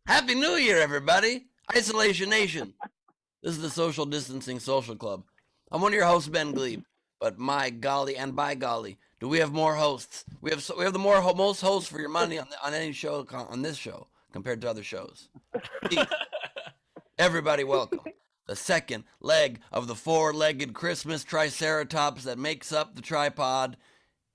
Happy New Year, everybody! Isolation Nation. This is the Social Distancing Social Club. I'm one of your hosts, Ben Gleib. But my golly and by golly, do we have more hosts? We have the most hosts for your money on any show on this show compared to other shows. Everybody, welcome. The second leg of the four-legged Christmas triceratops that makes up the tripod.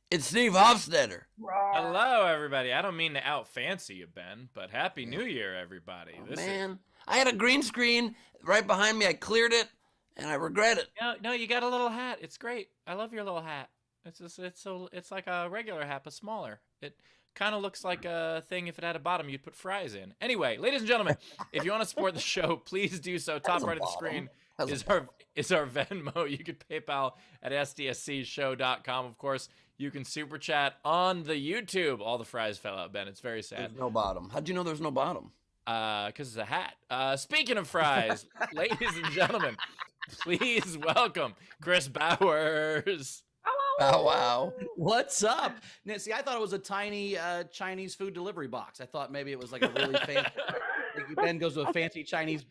It's Steve Hofstetter. Hello, everybody. I don't mean to out-fancy you, Ben, but Happy New Year, everybody. Oh, man, I had a green screen right behind me. I cleared it, and I regret it. No, you got a little hat. It's great. I love your little hat. It's like a regular hat, but smaller. It kind of looks like a thing if it had a bottom you'd put fries in. Anyway, ladies and gentlemen, if you want to support the show, please do so. Top right of the screen is our Venmo. You could PayPal at sdscshow.com. Of course, you can super chat on the YouTube. All the fries fell out, Ben. It's very sad. There's no bottom. How'd you know there's no bottom? Because it's a hat. Speaking of fries, ladies and gentlemen, please welcome Chris Bowers. Oh, wow. What's up? Now, see, I thought it was a tiny Chinese food delivery box. I thought maybe it was like a really fancy. Ben goes to a fancy Chinese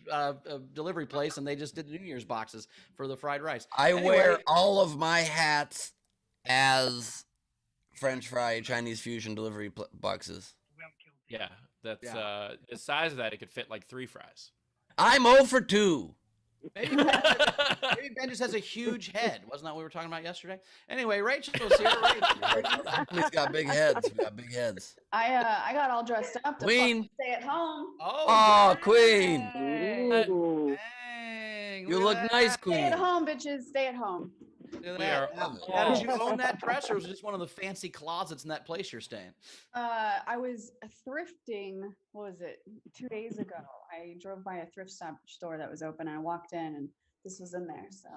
delivery place, and they just did New Year's boxes for the fried rice. I wear all of my hats as French fry Chinese fusion delivery boxes. Yeah, that's the size of that. It could fit like 3 fries. I'm 0 for 2. Maybe Ben just has a huge head. Wasn't that what we were talking about yesterday? Anyway, Rachel's here. He's got big heads. We got big heads. I got all dressed up to Queen. stay at home. Oh, Queen. Dang, You look nice, Stay Queen. at home, bitches. Stay at home. Look at that. Now, did you own that dress, or was it just one of the fancy closets in that place you're staying? I was thrifting. What was it? 2 days ago. I drove by a thrift store that was open. I walked in, and this was in there. So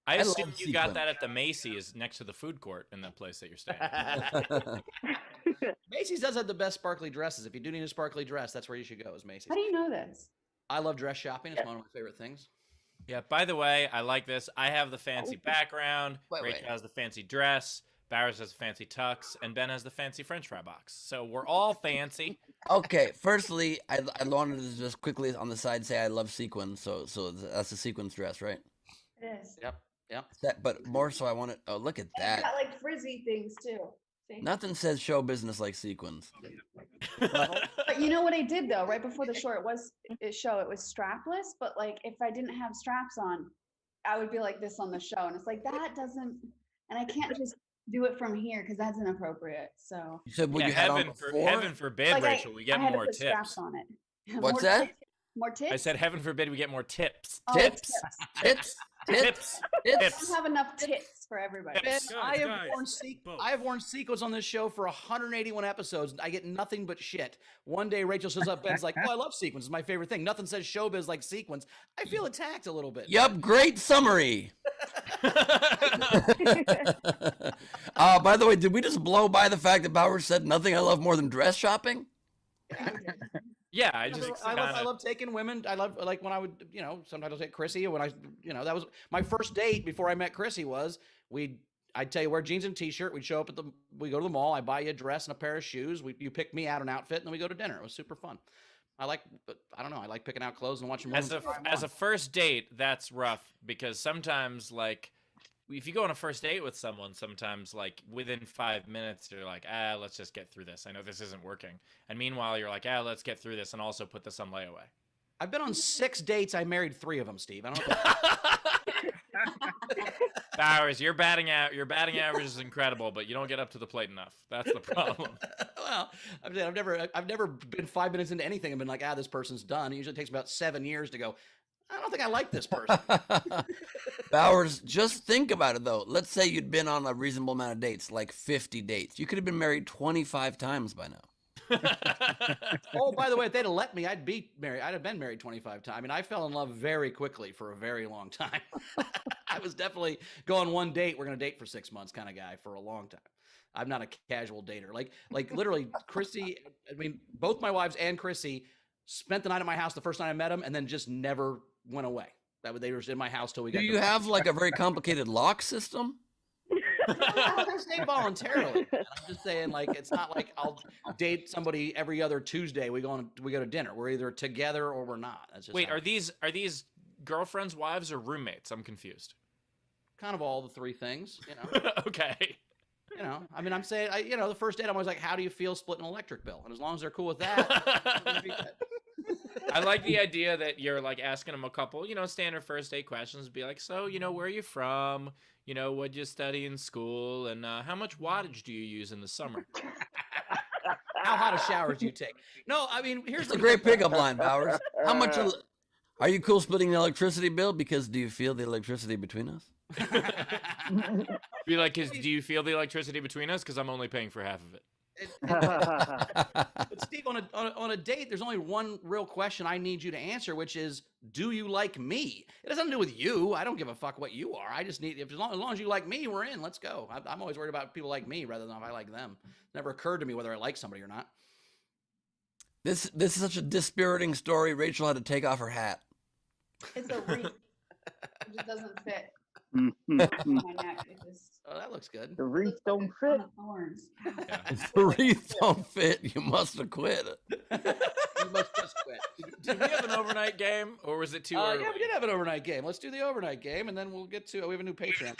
I assume love you got sequins. that at the Macy's next to the food court in that place that you're staying. Macy's does have the best sparkly dresses. If you do need a sparkly dress, that's where you should go, is Macy's. how do you know this? I love dress shopping. It's one of my favorite things. Yeah, by the way, I like this. I have the fancy background. Wait. Rachel has the fancy dress. Bowers has the fancy tux. And Ben has the fancy French fry box. So we're all fancy. Okay, firstly, I wanted to just quickly on the side say I love sequins, so that's a sequins dress, right? It is. Yep. But more so, I want to. Oh, look at It's that! got like frizzy things too. See? Nothing says show business like sequins. But you know what I did though? Right before the show, it was strapless. But like, if I didn't have straps on, I would be like this on the show, and it's like that doesn't. And I can't just do it from here because that's inappropriate. So You said, "Would Yeah, you had on before?" heaven forbid, like Rachel, we get I had more to put straps tips. on it. What's More that? tips? More tips. I said, heaven forbid, we get more tips. Oh, Tips, tips. tips. I Tips. don't have enough tips for everybody. Ben, Guys, I have worn sequins on this show for 181 episodes. I get nothing but shit. One day Rachel shows up, Ben's like, "Oh, I love sequins. It's my favorite thing. Nothing says showbiz like sequins." I feel attacked a little bit. Yup, great summary. By the way, did we just blow by the fact that Bowers said nothing I love more than dress shopping? Yeah, I just I love taking women. I love, like, when I would, sometimes I'll take Chrissy. When that was my first date before I met Chrissy. I'd tell you, wear jeans and t-shirt. We'd show up we go to the mall. I buy you a dress and a pair of shoes. You pick me out an outfit, and then we go to dinner. It was super fun. I don't know. I like picking out clothes and watching. as a first date, that's rough because sometimes, like, if you go on a first date with someone, sometimes, like, within 5 minutes, you're like, let's just get through this. I know this isn't working. And meanwhile, you're like, let's get through this and also put this on layaway. I've been on 6 dates. I married 3 of them, Steve. I don't know. Bowers, your batting average is incredible, but you don't get up to the plate enough. That's the problem. Well, I've never been 5 minutes into anything and been like, this person's done. It usually takes about 7 years to go, I don't think I like this person. Bowers, just think about it though. Let's say you'd been on a reasonable amount of dates, like 50 dates. You could have been married 25 times by now. Oh, by the way, if they'd have let me, I'd be married. I'd have been married 25 times. I mean, I fell in love very quickly for a very long time. I was definitely going one date. We're going to date for 6 months kind of guy for a long time. I'm not a casual dater. Like literally, Chrissy, I mean, both my wives and Chrissy spent the night at my house the first night I met them and then just never went away. They were in my house till we got Do you have like a very complicated lock system? I'm saying voluntarily. Man. I'm just saying, like, it's not like I'll date somebody every other Tuesday. We go to dinner. We're either together or we're not. That's just Wait, are these girlfriends, wives, or roommates? I'm confused. kind of all the three things, you know. Okay. You know, I mean, I'm saying, the first date, I'm always like, how do you feel splitting an electric bill? And as long as they're cool with that, I'm gonna be good. I like the idea that you're like asking them a couple, standard first date questions. Be like, so, where are you from? What'd you study in school? And how much wattage do you use in the summer? How hot a shower do you take? No, I mean, here's It's a great pickup line, Bowers. How much are you cool splitting the electricity bill? Because do you feel the electricity between us? Be like, do you feel the electricity between us? Because I'm only paying for half of it. But Steve, on a date, there's only one real question I need you to answer, which is, do you like me? It has nothing to do with you. I don't give a fuck what you are. I just need, as long as you like me, we're in. Let's go. I'm always worried about people like me rather than if I like them. It never occurred to me whether I like somebody or not. This is such a dispiriting story. Rachel had to take off her hat. It's a wreath. It just doesn't fit on my neck. It just Oh, that looks good. The wreath looks like don't a crown fit. of thorns. If the wreath don't fit, you must have quit. You must just quit. Did we have an overnight game, or was it too early? Yeah, we did have an overnight game. Let's do the overnight game, and then we'll get to. We have a new Patreon.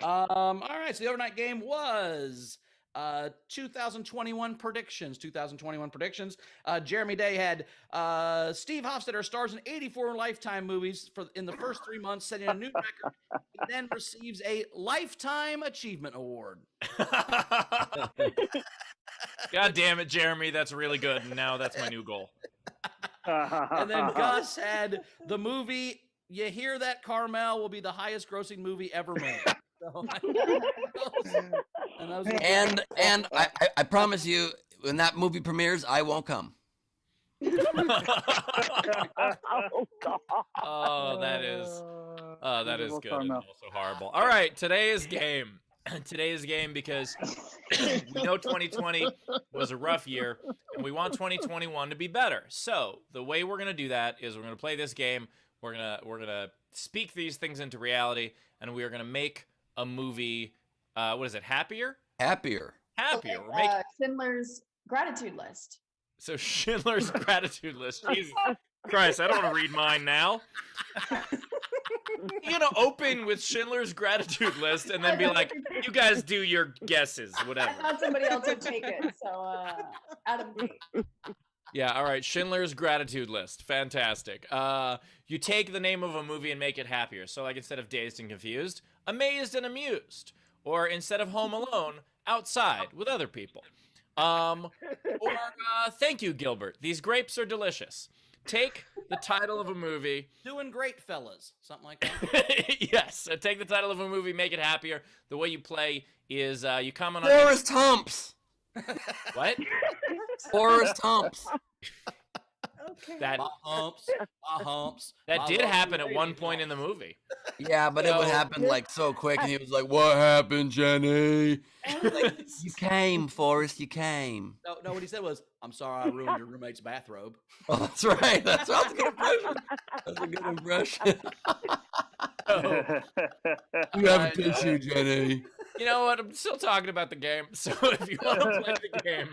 All right. So the overnight game was 2021 predictions. 2021 predictions. Jeremy Day had Steve Hofstetter stars in 84 Lifetime movies in the first 3 months, setting a new record. He then receives a Lifetime Achievement Award. God damn it, Jeremy. That's really good. And now that's my new goal. And then Gus had the movie You Hear That, Carmel will be the highest grossing movie ever made. So, And I promise you, when that movie premieres, I won't come. Oh, God. Oh, that is Beautiful good and Carmel. also horrible. All right, today's game. Today's game, because we know 2020 was a rough year, and we want 2021 to be better. So the way we're gonna do that is we're gonna play this game. We're gonna speak these things into reality, and we are gonna make a movie. What is it? Happier? Happier. Happier. We're making Schindler's gratitude list. so Schindler's gratitude list. Jesus Christ, I don't want to read mine now. You're gonna open with Schindler's gratitude list and then be like, "You guys do your guesses, whatever." I thought somebody else would take it, so out of the gate. Yeah, all right. Schindler's gratitude list. Fantastic. You take the name of a movie and make it happier. So, like, instead of Dazed and Confused, Amazed and Amused. Or instead of Home Alone, Outside with other people. Or Thank You, Gilbert. These grapes are delicious. Take the title of a movie. Doing great, fellas. Something like that. Yes. Take the title of a movie, make it happier. The way you play is you comment on... Forrest Humps. What? Forrest Humps. Okay. That Humps. that did happen at one point in the movie. Yeah, but it would happen like so quick, and he was like, "What happened, Jenny?" Like, you came, Forrest. You came. No, what he said was, "I'm sorry I ruined your roommate's bathrobe." Oh, that's right. That's a good impression. That's a good impression. You have a tissue, Jenny. You know what? I'm still talking about the game. So if you want to play the game,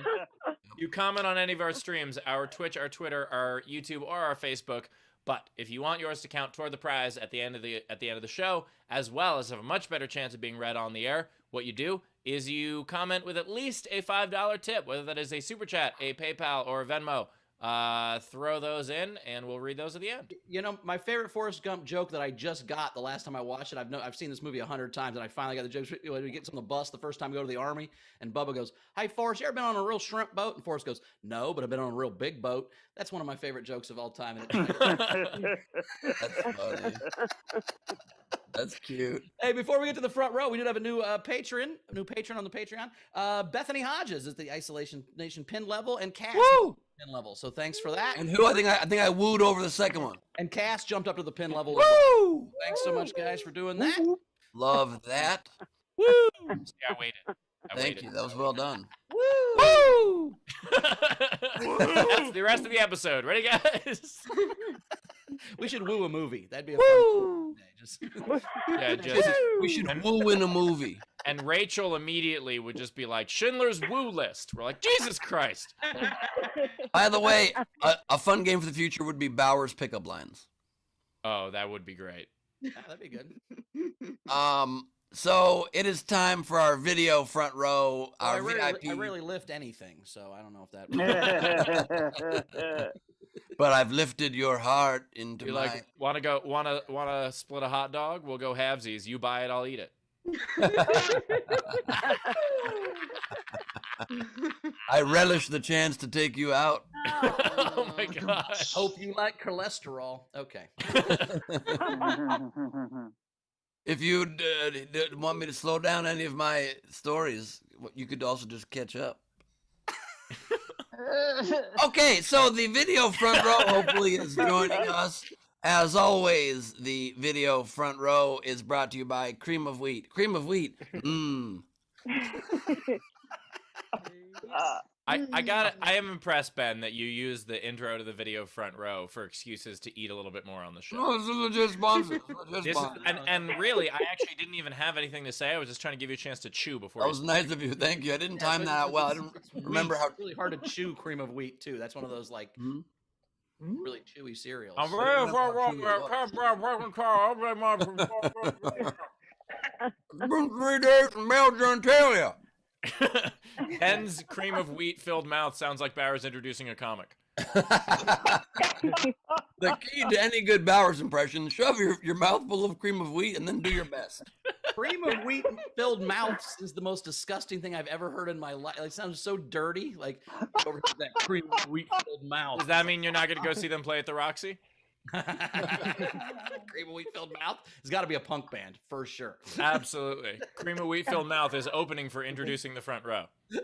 you comment on any of our streams, our Twitch, our Twitter, our YouTube, or our Facebook. But if you want yours to count toward the prize at the end of the show, as well as have a much better chance of being read on the air, what you do is you comment with at least a $5 tip, whether that is a super chat, a PayPal, or a Venmo. Throw those in, and we'll read those at the end. You know, my favorite Forrest Gump joke that I just got the last time I watched it. I've seen this movie 100 times, and I finally got the joke. When we get on the bus the first time we go to the Army, and Bubba goes, "Hey, Forrest, you ever been on a real shrimp boat?" And Forrest goes, "No, but I've been on a real big boat." That's one of my favorite jokes of all time. And That's funny. That's cute. Hey, before we get to the front row, we did have a new patron on the Patreon. Bethany Hodges is the Isolation Nation pin level, and Cass Woo! pin level. So thanks for that. And who I think I wooed over the second one. And Cass jumped up to the pin level. As well. Woo! Thanks so much, guys, for doing that. Love that. Woo! Yeah, I waited. Thank you. That was well done. Woo! That's the rest of the episode. Ready, guys? We should woo a movie. That'd be a Woo! fun day. Just Yeah, just We should woo in a movie. And Rachel immediately would just be like, Schindler's Woo List. We're like, Jesus Christ. By the way, a fun game for the future would be Bauer's pickup lines. Oh, that would be great. Yeah, that'd be good. So it is time for our video front row, Well, our I VIP. rarely lift anything, so I don't know if that. But I've lifted your heart into You're my. like, wanna split a hot dog? We'll go halvesies. You buy it, I'll eat it. I relish the chance to take you out. Oh my gosh. Hope you like cholesterol. Okay. If you want me to slow down any of my stories, you could also just catch up. Okay, so the video front row hopefully is joining us. As always, the video front row is brought to you by Cream of Wheat. Cream of Wheat. Mmm. I am impressed, Ben, that you used the intro to the video front row for excuses to eat a little bit more on the show. No, this is a legit sponsor. And really, I actually didn't even have anything to say. I was just trying to give you a chance to chew before. That was nice of you. Thank you. I didn't time that out well. I didn't remember how. It's really hard to chew cream of wheat too. That's one of those like really chewy cereals. I'm It's been 3 days from Belgium, tell ya. Ben's cream of wheat filled mouth sounds like Bowers introducing a comic. The key to any good Bowers impression: shove your mouth full of cream of wheat and then do your best. Cream of wheat filled mouths is the most disgusting thing I've ever heard in my life. It sounds so dirty. Like over to that cream of wheat filled mouth. Does that mean you're not going to go see them play at the Roxy? Cream of wheat filled mouth. It's got to be a punk band for sure. Absolutely. Cream of wheat filled mouth is opening for introducing the front row. We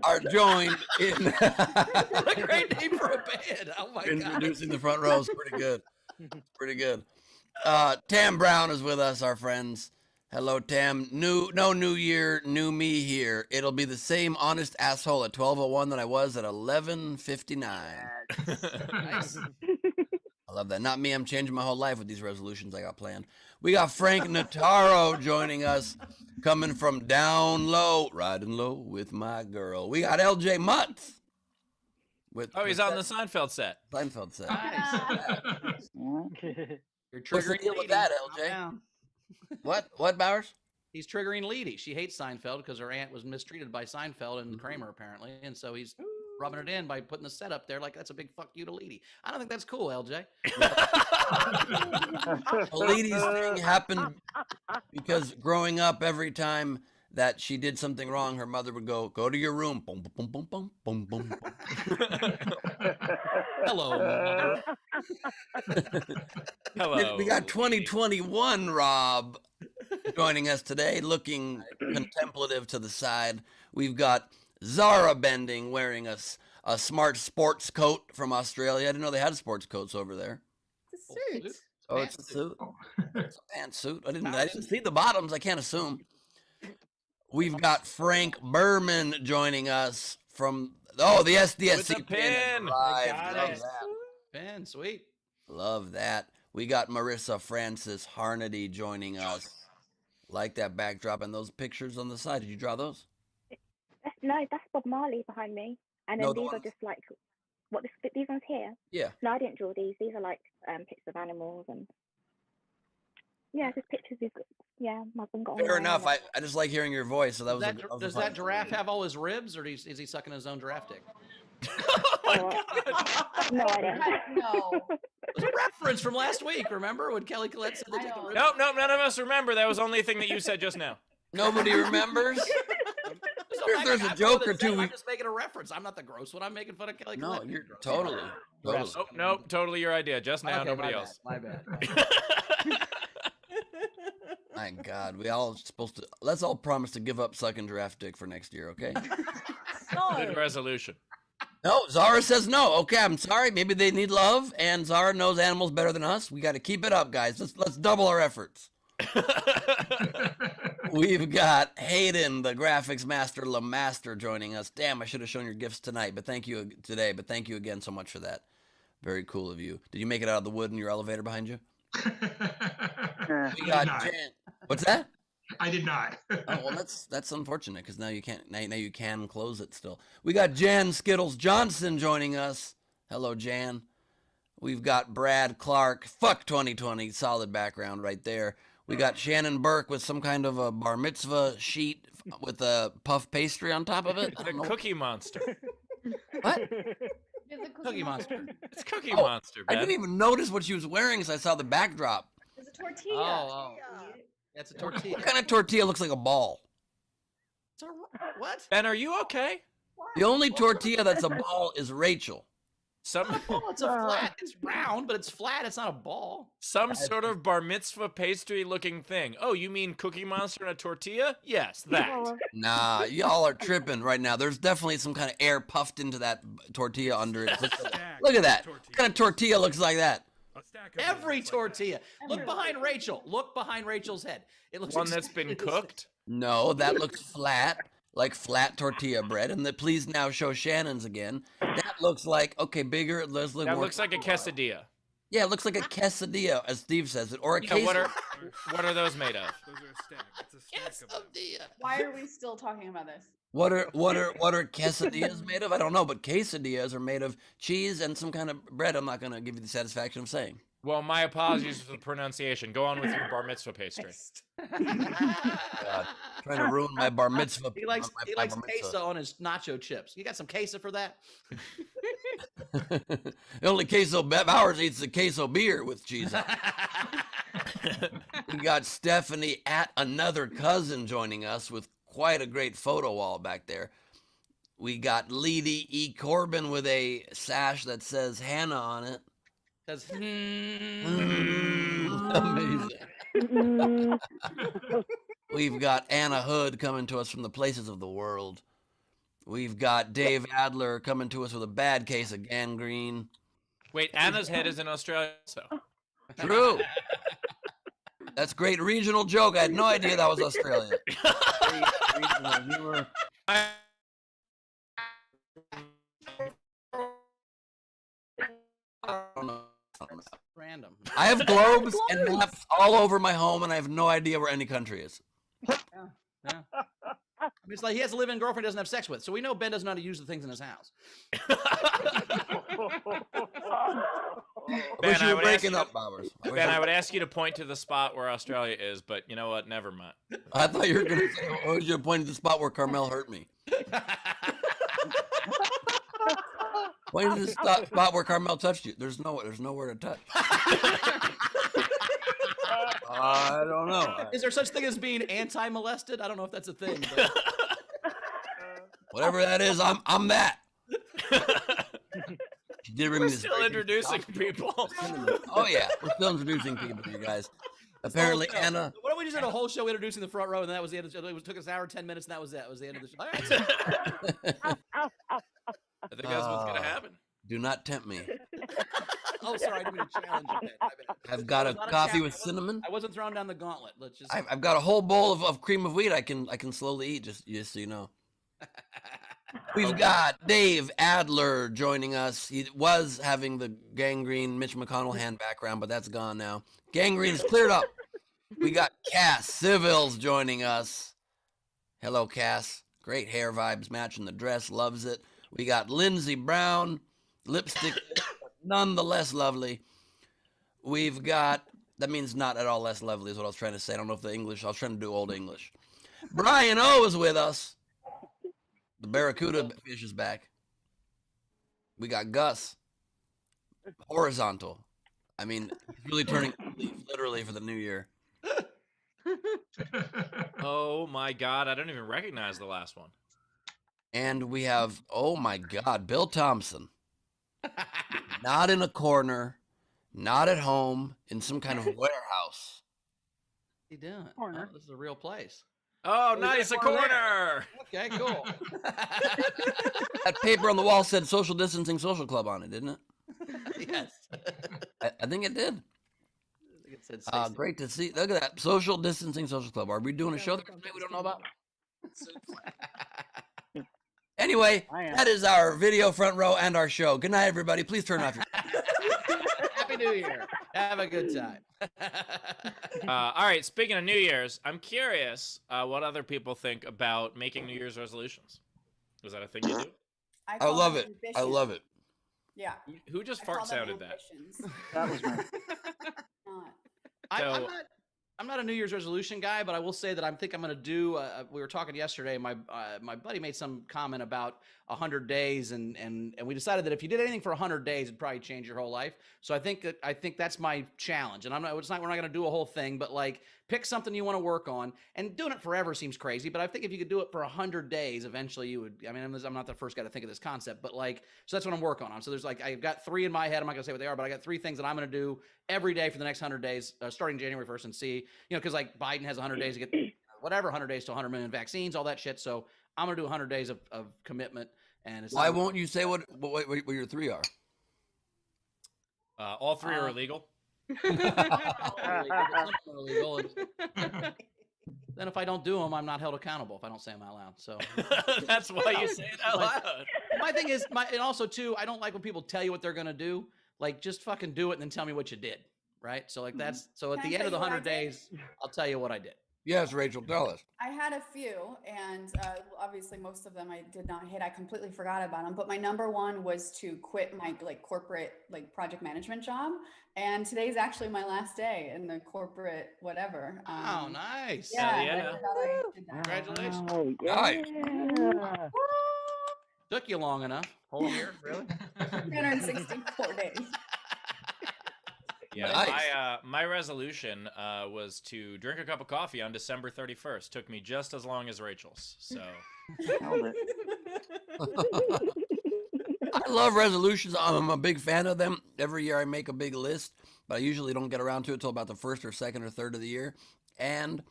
are joined in. What a great name for a band. Oh my god. Introducing the front row is pretty good. It's pretty good. Tam Brown is with us, our friends. Hello, Tam. No new year, new me here. It'll be the same honest asshole at 12:01 that I was at 11:59. Nice. I love that. Not me. I'm changing my whole life with these resolutions I got planned. We got Frank Notaro joining us, coming from down low, riding low with my girl. We got LJ Mutz. He's on the Seinfeld set. Seinfeld set. Nice. You're What's the triggering deal with Leedy. that, Calm LJ? down. What, Bowers? He's triggering Leedy. She hates Seinfeld because her aunt was mistreated by Seinfeld and Kramer apparently, and so he's rubbing it in by putting the set up there like that's a big fuck you to Leedy. I don't think that's cool, LJ. Lady's thing happened because growing up, every time that she did something wrong, her mother would go to your room. Boom, boom, boom, boom, boom, boom, boom. Hello, mother. Hello. We got 2021 Rob joining us today, looking contemplative to the side. We've got Zara Bending wearing a smart sports coat from Australia. I didn't know they had sports coats over there. It's a suit. Oh, it's a suit. It's a pantsuit. I didn't see the bottoms. I can't assume. We've got Frank Berman joining us from the SDSC With the pin. arrived. I got Love it. that. Ben, sweet. Love that. We got Marissa Francis Harnedy joining us. Like that backdrop and those pictures on the side. Did you draw those? No, that's Bob Marley behind me. And then No, the these are ones- just like, these ones here? Yeah. No, I didn't draw these. These are like pictures of animals and just pictures we've got. Yeah, my husband got Fair online enough. and I just like hearing your voice. So that was. Does that giraffe have all his ribs, or is he sucking his own giraffe dick? No, I don't. No. There's a reference from last week. Remember when Kelly Collette said they I take the know. ribs? Nope, none of us remember. That was the only thing that you said just now. Nobody remembers. If there's a joke or two, I'm just making a reference. I'm not the gross one. I'm making fun of Kelly No, Collette. you're totally. Oh, nope, totally your idea. Just now, Okay, nobody my else. Bad, my bad. My God, we all supposed to. Let's all promise to give up sucking giraffe dick for next year, okay? Good resolution. No, Zara says no. Okay, I'm sorry. Maybe they need love, and Zara knows animals better than us. We got to keep it up, guys. Let's double our efforts. We've got Hayden, the graphics master, Lamaster, joining us. Damn, I should have shown your gifts tonight, but thank you today. But thank you again so much for that. Very cool of you. Did you make it out of the wood in your elevator behind you? We got What's that? I did not. Oh well, that's unfortunate because now you can't. Now you can close it still. We got Jan Skittles Johnson joining us. Hello, Jan. We've got Brad Clark. Fuck 2020. Solid background right there. We got Shannon Burke with some kind of a bar mitzvah sheet with a puff pastry on top of it. I The don't know. Cookie Monster. What? Is it Cookie Monster. It's Cookie Oh, Monster, I Ben. didn't even notice what she was wearing because I saw the backdrop. It's a tortilla. Oh. That's a tortilla. What kind of tortilla looks like a ball? It's a, what? Ben, are you okay? The only tortilla that's a ball is Rachel. Some Oh, it's a flat. It's round, but it's flat. It's not a ball. some sort of bar mitzvah pastry looking thing. Oh, you mean Cookie Monster and a tortilla? Yes, that. Nah, y'all are tripping right now. There's definitely some kind of air puffed into that tortilla under it. Look at that. What kind of tortilla looks like that? Every tortilla. Look behind Rachel. Look behind Rachel's head. It looks One that's been exactly the same. cooked. No, that looks flat, like flat tortilla bread. And please now show Shannon's again. That looks like, okay, bigger. Let's look That more. looks like a quesadilla. Yeah, it looks like a quesadilla, as Steve says it, or a Yeah, queso. what are those made of? Those are a stack. It's a stack of them. Quesadilla. Why are we still talking about this? What are quesadillas made of? I don't know, but quesadillas are made of cheese and some kind of bread. I'm not gonna give you the satisfaction of saying. Well, my apologies for the pronunciation. Go on with your bar mitzvah pastry. God, trying to ruin my bar mitzvah. He likes my bar mitzvah. queso on his nacho chips. You got some queso for that? The only queso Bowers eats the queso beer with cheese on it. We got Stephanie at Another Cousin joining us with quite a great photo wall back there. We got Leedy E. Corbin with a sash that says Hannah on it. Because Amazing. We've got Anna Hood coming to us from the places of the world. We've got Dave Adler coming to us with a bad case of gangrene. Wait, Anna's head is in Australia, so. True. That's great regional joke. I had no idea that was Australia. Great regional humor. I don't know. random. I have globes and maps all over my home, and I have no idea where any country is. Yeah. I mean, it's like he has a live-in girlfriend he doesn't have sex with, so we know Ben doesn't know how to use the things in his house. I wish you were breaking up, Bowers. Ben, I would ask you to point to the spot where Australia is, but you know what? Never mind. I thought you were going to say, I wish you were pointing to the spot where Carmel hurt me. Point to the spot where Carmel touched you. There's nowhere to touch. I don't know. Is there such thing as being anti-molested? I don't know if that's a thing. But... Whatever that is, I'm that. She did bring We're me this still great introducing document. people. Oh yeah, we're still introducing people to you guys. Apparently, Oh, no. Anna. What if we just did a whole show introducing the front row, and that was the end of the show? It took us an hour, 10 minutes, and that was it. That was the end of the show. All right. I think that's what's gonna happen. Do not tempt me. Oh, sorry, I didn't mean to challenge you. Ben. My bad. I've got a Not a coffee challenge. with cinnamon. I wasn't throwing down the gauntlet. Let's just. I've got a whole bowl of cream of wheat I can slowly eat, just so you know. We've got Dave Adler joining us. He was having the gangrene Mitch McConnell hand background, but that's gone now. Gangrene's cleared up. We got Cass Civils joining us. Hello, Cass. Great hair vibes matching the dress. Loves it. We got Lindsey Brown. Lipstick, nonetheless lovely. We've got, that means not at all less lovely is what I was trying to say. I don't know if the English, I was trying to do old English. Brian O is with us. The Barracuda fish is back. We got Gus. Horizontal. I mean, he's really turning leaf, literally, for the new year. Oh my God, I don't even recognize the last one. And we have, oh my God, Bill Thompson. Not in a corner, not at home, in some kind of warehouse. He doing? Corner. Oh, this is a real place. Oh, he's nice, a got one there. corner. Okay, cool. That paper on the wall said Social Distancing Social Club on it, didn't it? Yes. I think it did. I think it said Stacy. Great to see. Look at that. Social Distancing Social Club. Are we doing a show there tonight we don't know about? Anyway, I am. that is our video front row and our show. Good night, everybody. Please turn off your... Happy Happy New Year. Have a good time. All right. Speaking of New Year's, I'm curious what other people think about making New Year's resolutions. Is that a thing you do? I call love them it. I love it. Yeah. Who just I call fart them sounded that? ambitions. That was me. Not. So- I'm not a New Year's resolution guy, but I will say that I think I'm going to do. We were talking yesterday. My buddy made some comment about 100 days, and we decided that if you did anything for 100 days, it'd probably change your whole life. So I think that's my challenge. And we're not going to do a whole thing, but like pick something you want to work on. And doing it forever seems crazy, but I think if you could do it for 100 days, eventually you would. I mean, I'm not the first guy to think of this concept, but like, so that's what I'm working on. So there's like I've got 3 in my head. I'm not going to say what they are, but I got 3 things that I'm going to do every day for the next 100 days, starting January 1st, and see, because like Biden has 100 days to get whatever, 100 days to 100 million vaccines, all that shit. So I'm going to do 100 days of commitment. And it's Why won't you say what your 3 are? All 3 are illegal. illegal. Then if I don't do them, I'm not held accountable if I don't say them out loud. So That's why you say it out loud. my thing is, and also too, I don't like when people tell you what they're going to do. Like, just fucking do it and then tell me what you did. Right. So like so at Can I the end tell of the you what I 100 did? days, I'll tell you what I did. Yes, Rachel, tell us. I had a few, and obviously most of them I did not hit. I completely forgot about them. But my number one was to quit my corporate project management job, and today's actually my last day in the corporate whatever. Oh, nice. Yeah, yeah. I forgot I did that. Congratulations. Oh, Nice. yeah. Took you long enough. Whole year, really? 364 days. Yeah, Nice. my resolution was to drink a cup of coffee on December 31st. Took me just as long as Rachel's. So Nailed it. I love resolutions. I'm a big fan of them. Every year I make a big list, but I usually don't get around to it until about the 1st or 2nd or 3rd of the year. But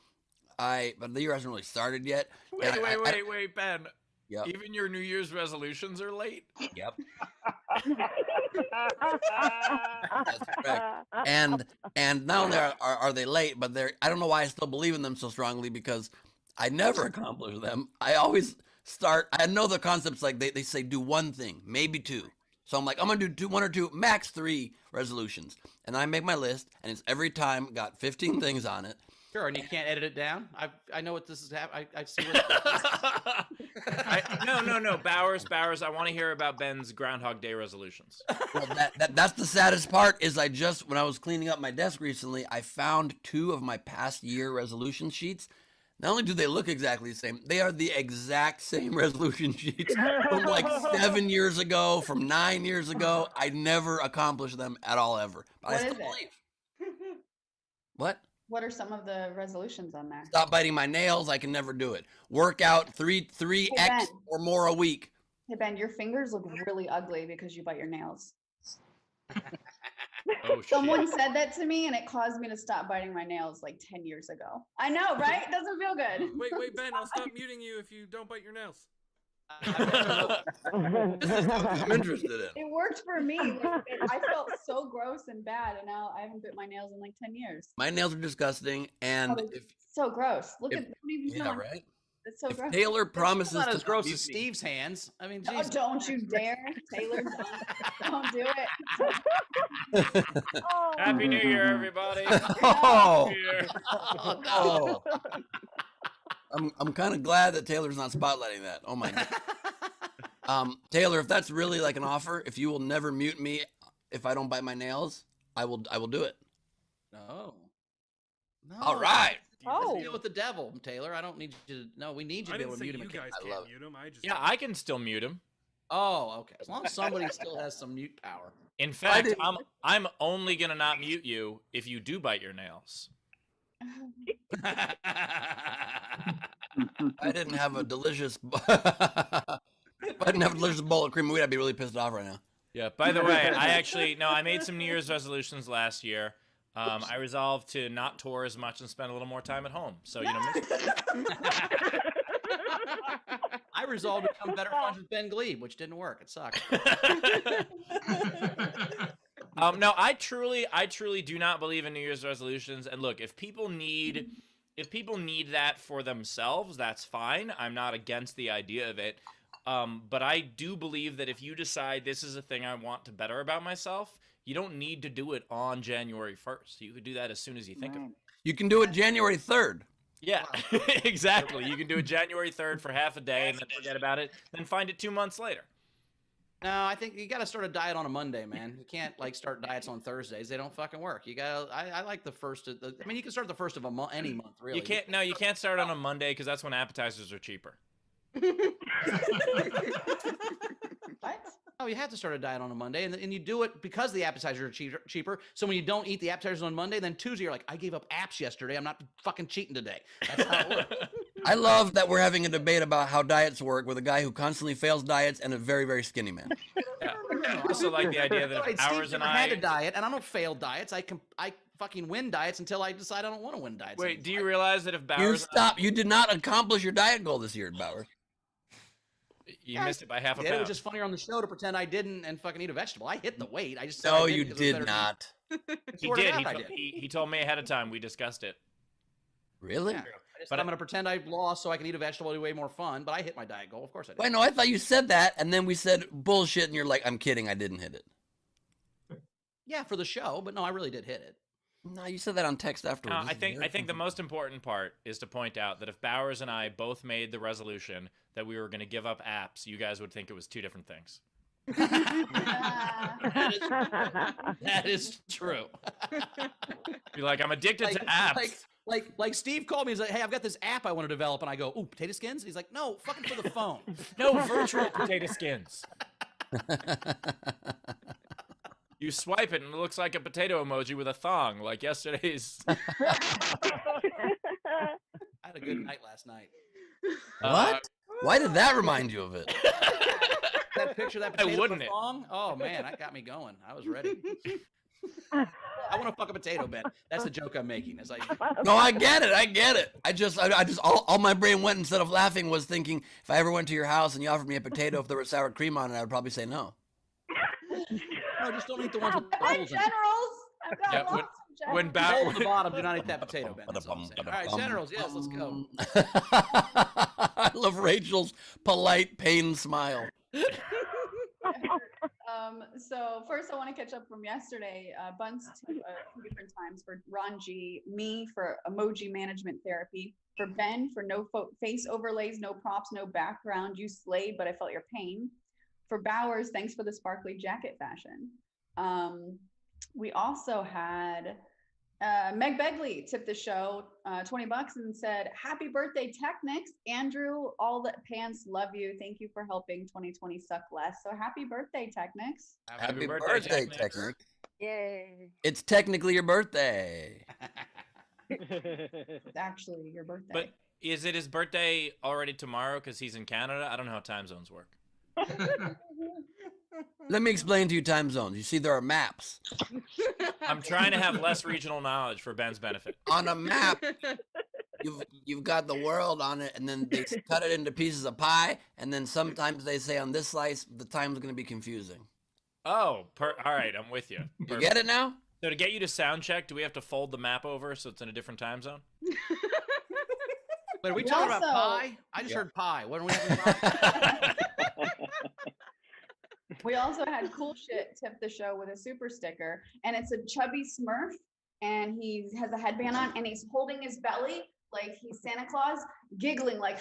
the year hasn't really started yet. And wait, Ben. Yep. Even your New Year's resolutions are late. Yep. That's correct. And not only are they late, but I don't know why I still believe in them so strongly, because I never accomplish them. I always start. I know the concepts, like they say do one thing, maybe 2. So I'm like, I'm gonna do 1 or 2, max 3 resolutions, and I make my list, and it's every time got 15 things on it. Sure, and you can't edit it down. I know what this is happening. I see what. No, Bowers. I want to hear about Ben's Groundhog Day resolutions. Well, that's the saddest part. Is when I was cleaning up my desk recently, I found 2 of my past year resolution sheets. Not only do they look exactly the same, they are the exact same resolution sheets from like 7 years ago, from 9 years ago. I never accomplished them at all, ever. But I What still is it? believe. What? What are some of the resolutions on there? Stop biting my nails. I can never do it. Work out 3x Ben. or more a week. Hey Ben, your fingers look really ugly because you bite your nails. Oh shit. Someone said that to me, and it caused me to stop biting my nails like 10 years ago. I know, right? It doesn't feel good. Wait, Ben, I'll stop muting you if you don't bite your nails. I'm interested in. It worked for me. I felt so gross and bad, and now I haven't bit my nails in like 10 years. My nails are disgusting, and Oh, if So gross. Look if- at don't even feel yeah, like- right. It's so If gross. Taylor promises It's not to as gross mute as me- Steve's hands. I mean, Oh, geez. don't you dare, Taylor. Don't do it. Oh. Happy New Year, everybody. Oh, Happy New Year. Oh, oh. I'm kind of glad that Taylor's not spotlighting that. Oh my god. Taylor, if that's really like an offer, if you will never mute me if I don't bite my nails, I will do it. no. No. All right. Oh. Deal with the devil, Taylor. I don't need you to. No, we need you I to be able didn't to say mute him. you guys I can't love it. mute him. I just Yeah, I can still mute him. Oh, okay. As long as somebody still has some mute power. In fact, didn't- I'm only gonna not mute you if you do bite your nails. I didn't have a delicious. If I didn't have a delicious bowl of cream of wheat, I'd be really pissed off right now. Yeah. By the way, I made some New Year's resolutions last year. I resolved to not tour as much and spend a little more time at home. So I resolved to become better friends with Ben Gleib, which didn't work. It sucked. No, I truly do not believe in New Year's resolutions. And look, if people need that for themselves, that's fine. I'm not against the idea of it. But I do believe that if you decide this is a thing I want to better about myself, you don't need to do it on January 1st. You could do that as soon as you think of it. You can do it January 3rd. Yeah, exactly. You can do it January 3rd for half a day and then forget about it, then find it 2 months later. No, I think you got to start a diet on a Monday, man. You can't like start diets on Thursdays. They don't fucking work. You got to, I like the first of the, I mean, you can start the first of a month, any month, really. You can't start on a Monday because that's when appetizers are cheaper. What? Oh, you have to start a diet on a Monday, and you do it because the appetizers are cheaper. So when you don't eat the appetizers on Monday, then Tuesday you're like, I gave up apps yesterday. I'm not fucking cheating today. That's how it works. I love that we're having a debate about how diets work with a guy who constantly fails diets and a very, very skinny man. Yeah. I also like the idea that Right, if Bowers Steve's and never I had a diet, and I don't fail diets. I fucking win diets until I decide I don't want to win diets. Wait, do you realize that if Bowers You stop. You did not accomplish your diet goal this year, Bauer. you missed it by half a It was pound. just funnier on the show to pretend I didn't and fucking eat a vegetable. I hit the weight. I just said No, I you didn't 'cause it was did better to eat. not. He Swear to did. God, I did. He told me ahead of time. We discussed it. Really? Yeah. I just But said I'm going to pretend I lost so I can eat a vegetable. It'll be way more fun. But I hit my diet goal. Of course I did. Wait, no, I thought you said that, and then we said bullshit, and you're like, I'm kidding, I didn't hit it. Yeah, for the show. But no, I really did hit it. No, you said that on text afterwards. I think the most important part is to point out that if Bowers and I both made the resolution that we were going to give up apps, you guys would think it was two different things. That is true. Be like, I'm addicted to apps. Like Steve called me. He's like, "Hey, I've got this app I want to develop," and I go, "Ooh, potato skins." He's like, "No, fucking for the phone." No virtual potato skins. You swipe it and it looks like a potato emoji with a thong, like yesterday's. I had a good night last night. What? Why did that remind you of it? That picture, of that potato wouldn't with it? a thong. Oh man, that got me going. I was ready. I want to fuck a potato, Ben. That's the joke I'm making. It's like, No, I get it. I just all my brain went, instead of laughing, was thinking, if I ever went to your house and you offered me a potato if there was sour cream on it, I would probably say no. no, just don't eat the ones with the My holes in generals. it. I've got Yeah, lots of generals. When Hole in Bowers, the bottom. Do not eat that potato, Ben. That's all I'm saying. All right, generals. Yes, let's go. I love Rachel's polite pain smile. So first I want to catch up from yesterday. Bunts two different times for Ron G, me for emoji management therapy, for Ben for no face overlays, no props, no background. You slayed, but I felt your pain. For Bowers, thanks for the sparkly jacket fashion. We also had Meg Begley tipped the show $20 and said, "Happy birthday, Technics. Andrew, all the pants love you. Thank you for helping 2020 suck less." So happy birthday, Technics. Happy birthday, Technics. Technic. Yay. It's technically your birthday. It's actually your birthday. but is it his birthday already tomorrow because he's in Canada? I don't know how time zones work. Let me explain to you time zones. You see, there are maps. I'm trying to have less regional knowledge for Ben's benefit. On a map, you've got the world on it, and then they cut it into pieces of pie, and then sometimes they say on this slice the time's going to be confusing. Oh, all right, I'm with you. You Perfect. get it now? So to get you to sound check, do we have to fold the map over so it's in a different time zone? Wait, are we We talking about also- pie? I just heard pie. What are we having pie? We also had Cool Shit tip the show with a super sticker, and it's a chubby Smurf, and he has a headband on, and he's holding his belly like he's Santa Claus, giggling like.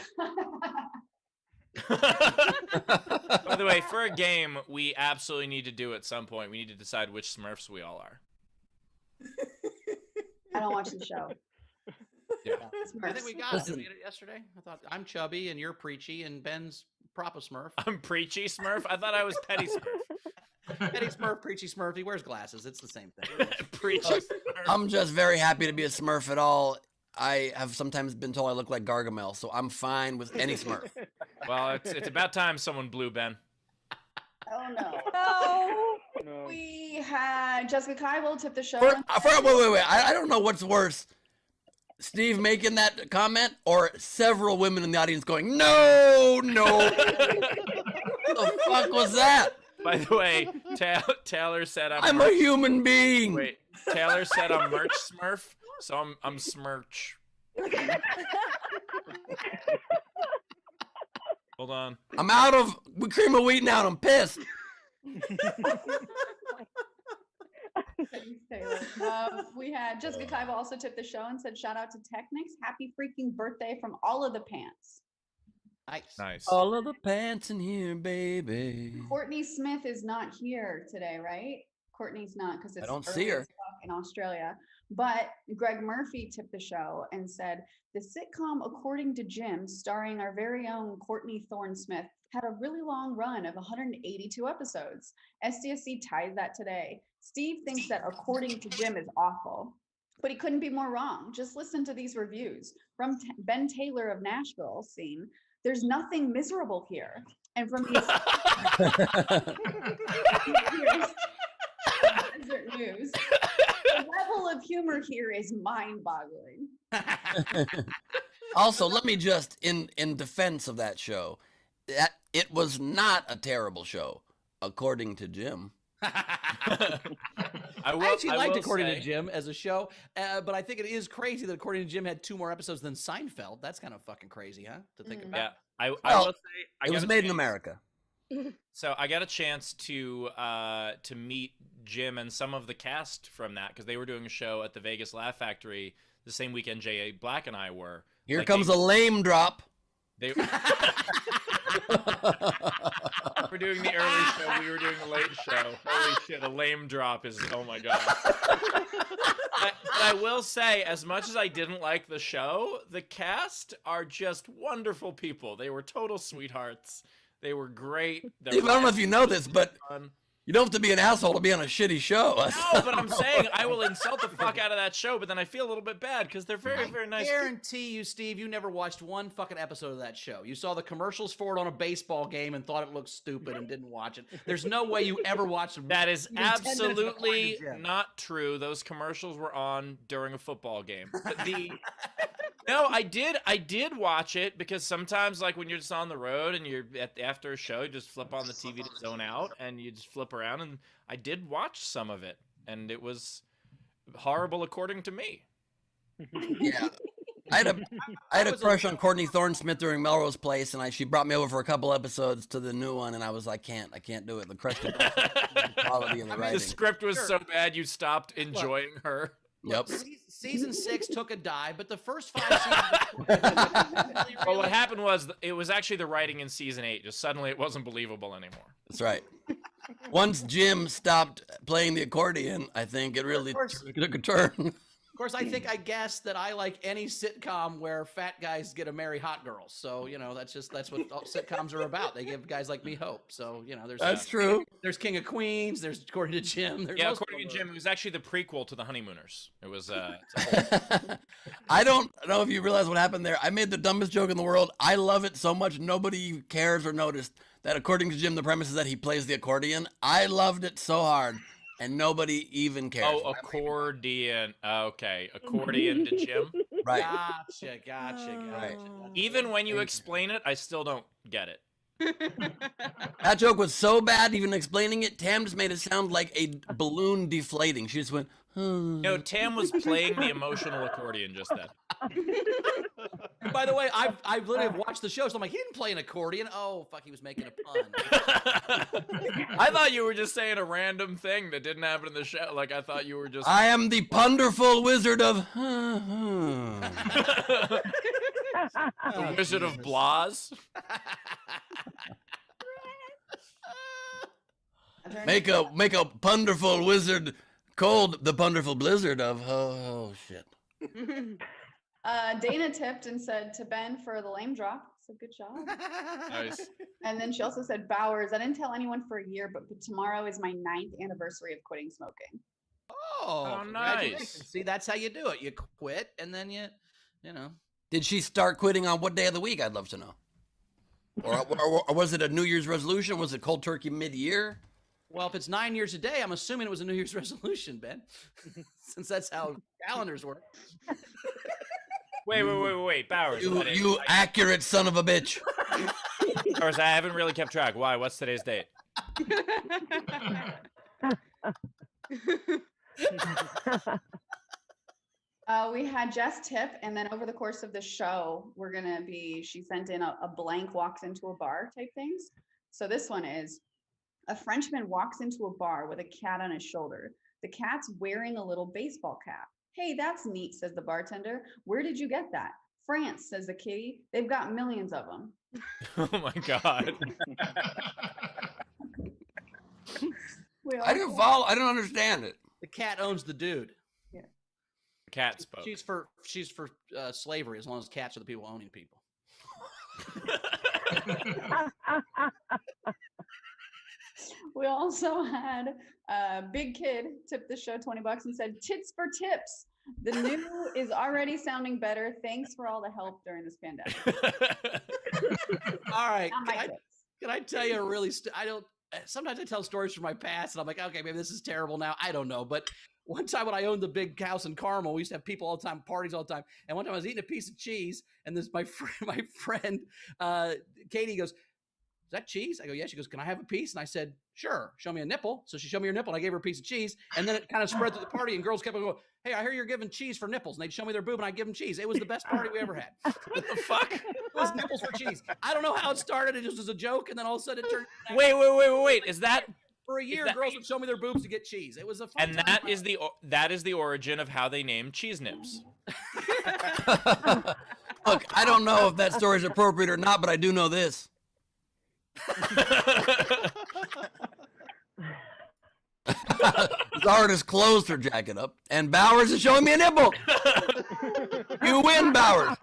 By the way, for a game we absolutely need to do at some point, we need to decide which Smurfs we all are. I don't watch the show. Yeah. I think we got Listen. it. Did we get it yesterday? I thought I'm chubby and you're preachy and Ben's proper Smurf. I'm preachy Smurf? I thought I was petty Smurf. Eddie Smurf, preachy Smurf. He wears glasses. It's the same thing. Preachy Smurf. I'm just very happy to be a Smurf at all. I have sometimes been told I look like Gargamel, so I'm fine with any Smurf. Well, it's about time someone blew Ben. Oh no. No. No. We had Jessica Kybel tip the show. Wait. I don't know what's worse. Steve making that comment or several women in the audience going, no. What the fuck was that? By the way, Taylor said I'm a human being. Wait, Taylor said I'm merch Smurf, so I'm Smirch. Hold on. I'm out of cream of wheat now. And I'm pissed. Thanks, Taylor. We had Jessica Kaiba also tipped the show and said, shout out to Technics. Happy freaking birthday from all of the pants. Nice. All of the pants in here, baby. Courtney Smith is not here today, right? Courtney's not because it's don't early see her. as fuck in Australia. But Greg Murphy tipped the show and said, the sitcom According to Jim, starring our very own Courtney Thorne-Smith, had a really long run of 182 episodes. SDSC ties that today. Steve thinks that According to Jim is awful, but he couldn't be more wrong. Just listen to these reviews. From Ben Taylor of Nashville scene, there's nothing miserable here. And from these Desert News, the level of humor here is mind-boggling. Also, let me just, in defense of that show, that it was not a terrible show, according to Jim. I actually liked According to Jim as a show, but I think it is crazy that According to Jim had 2 more episodes than Seinfeld. That's kind of fucking crazy, huh? To think about. Yeah, I Well, will say It was made in America. So I got a chance to meet Jim and some of the cast from that because they were doing a show at the Vegas Laugh Factory the same weekend J.A. Black and I were. Here comes a lame drop. They were doing the early show. We were doing the late show. Holy shit, a lame drop is, oh my god. But I will say, as much as I didn't like the show, the cast are just wonderful people. They were total sweethearts. They were great. Steve, I don't know if you know this, but you don't have to be an asshole to be on a shitty show. No, but I'm saying I will insult the fuck out of that show, but then I feel a little bit bad because they're very, very nice. I guarantee you, Steve, you never watched one fucking episode of that show. You saw the commercials for it on a baseball game and thought it looked stupid and didn't watch it. There's no way you ever watched it. That is absolutely not true. Those commercials were on during a football game. But no, I did watch it because sometimes, like when you're just on the road and you're after a show, you just flip on the TV to zone out and you just flip around. And I did watch some of it, and it was horrible according to me. Yeah, I had a crush on Courtney Thorne-Smith during Melrose Place, and she brought me over for a couple episodes to the new one, and I was like, I can't do it. The crush, the quality and the writing. The script was so bad you stopped enjoying her. Yep. Season 6 took a dive, but the first 5 seasons. Well, what happened was it was actually the writing in season 8. Just suddenly it wasn't believable anymore. That's right. Once Jim stopped playing the accordion, I think it really took a turn. Of course, I think I guessed that I like any sitcom where fat guys get to marry hot girls. So, that's what all sitcoms are about. They give guys like me hope. So, That's true. There's King of Queens. There's According to Jim. According to Jim, it was actually the prequel to The Honeymooners. It was. I don't know if you realize what happened there. I made the dumbest joke in the world. I love it so much nobody cares or noticed that according to Jim, the premise is that he plays the accordion. I loved it so hard. And nobody even cares. Oh, accordion. Okay, accordion to Jim. Right. Gotcha. Right. Even when you explain it, I still don't get it. That joke was so bad, even explaining it, Tam just made it sound like a balloon deflating. She just went, No, Tam was playing the emotional accordion just then. And by the way, I've literally watched the show, so I'm like, he didn't play an accordion. Oh, fuck, he was making a pun. I thought you were just saying a random thing that didn't happen in the show. Like, I thought you were just... I am the ponderful wizard of... The Wizard of Blas. Make a ponderful wizard called the ponderful blizzard of... Oh, shit. Dana tipped and said to Ben for the lame drop. So good job. Nice. And then she also said, Bowers, I didn't tell anyone for a year, but tomorrow is my 9th anniversary of quitting smoking. Oh, nice. See, that's how you do it. You quit, and then you know. Did she start quitting on what day of the week? I'd love to know. Or was it a New Year's resolution? Was it cold turkey mid-year? Well, if it's 9 years a day, I'm assuming it was a New Year's resolution, Ben. Since that's how calendars work. Wait, Bowers. You accurate son of a bitch. Bowers, I haven't really kept track. Why? What's today's date? We had Jess tip, and then over the course of the show, she sent in a blank walks into a bar type things. So this one is, a Frenchman walks into a bar with a cat on his shoulder. The cat's wearing a little baseball cap. Hey, that's neat, says the bartender. Where did you get that? France, says the kitty. They've got millions of them. Oh my god. I didn't follow. I don't understand it. The cat owns the dude. Cat spoke. She's for slavery, as long as cats are the people owning people. We also had Big Kid tip the show $20 and said, tits for tips. The new is already sounding better. Thanks for all the help during this pandemic. All right. Not my tips. Can I tell you a really, sometimes I tell stories from my past and I'm like, okay, maybe this is terrible now. I don't know. But one time when I owned the big house in Carmel, we used to have people all the time, parties all the time. And one time I was eating a piece of cheese and my friend, Katie goes, is that cheese? I go, yeah. She goes, can I have a piece? And I said, sure. Show me a nipple. So she showed me her nipple and I gave her a piece of cheese. And then it kind of spread through the party and girls kept on going, hey, I hear you're giving cheese for nipples. And they'd show me their boob and I'd give them cheese. It was the best party we ever had. What the fuck? It was nipples for cheese. I don't know how it started. It just was a joke. And then all of a sudden it turned. Wait. Is that For a year, girls would show me their boobs to get cheese. It was a fun and time. that is the origin of how they named cheese nips. Look, I don't know if that story is appropriate or not, but I do know this. Zardis closed her jacket up, and Bowers is showing me a nipple. You win, Bowers.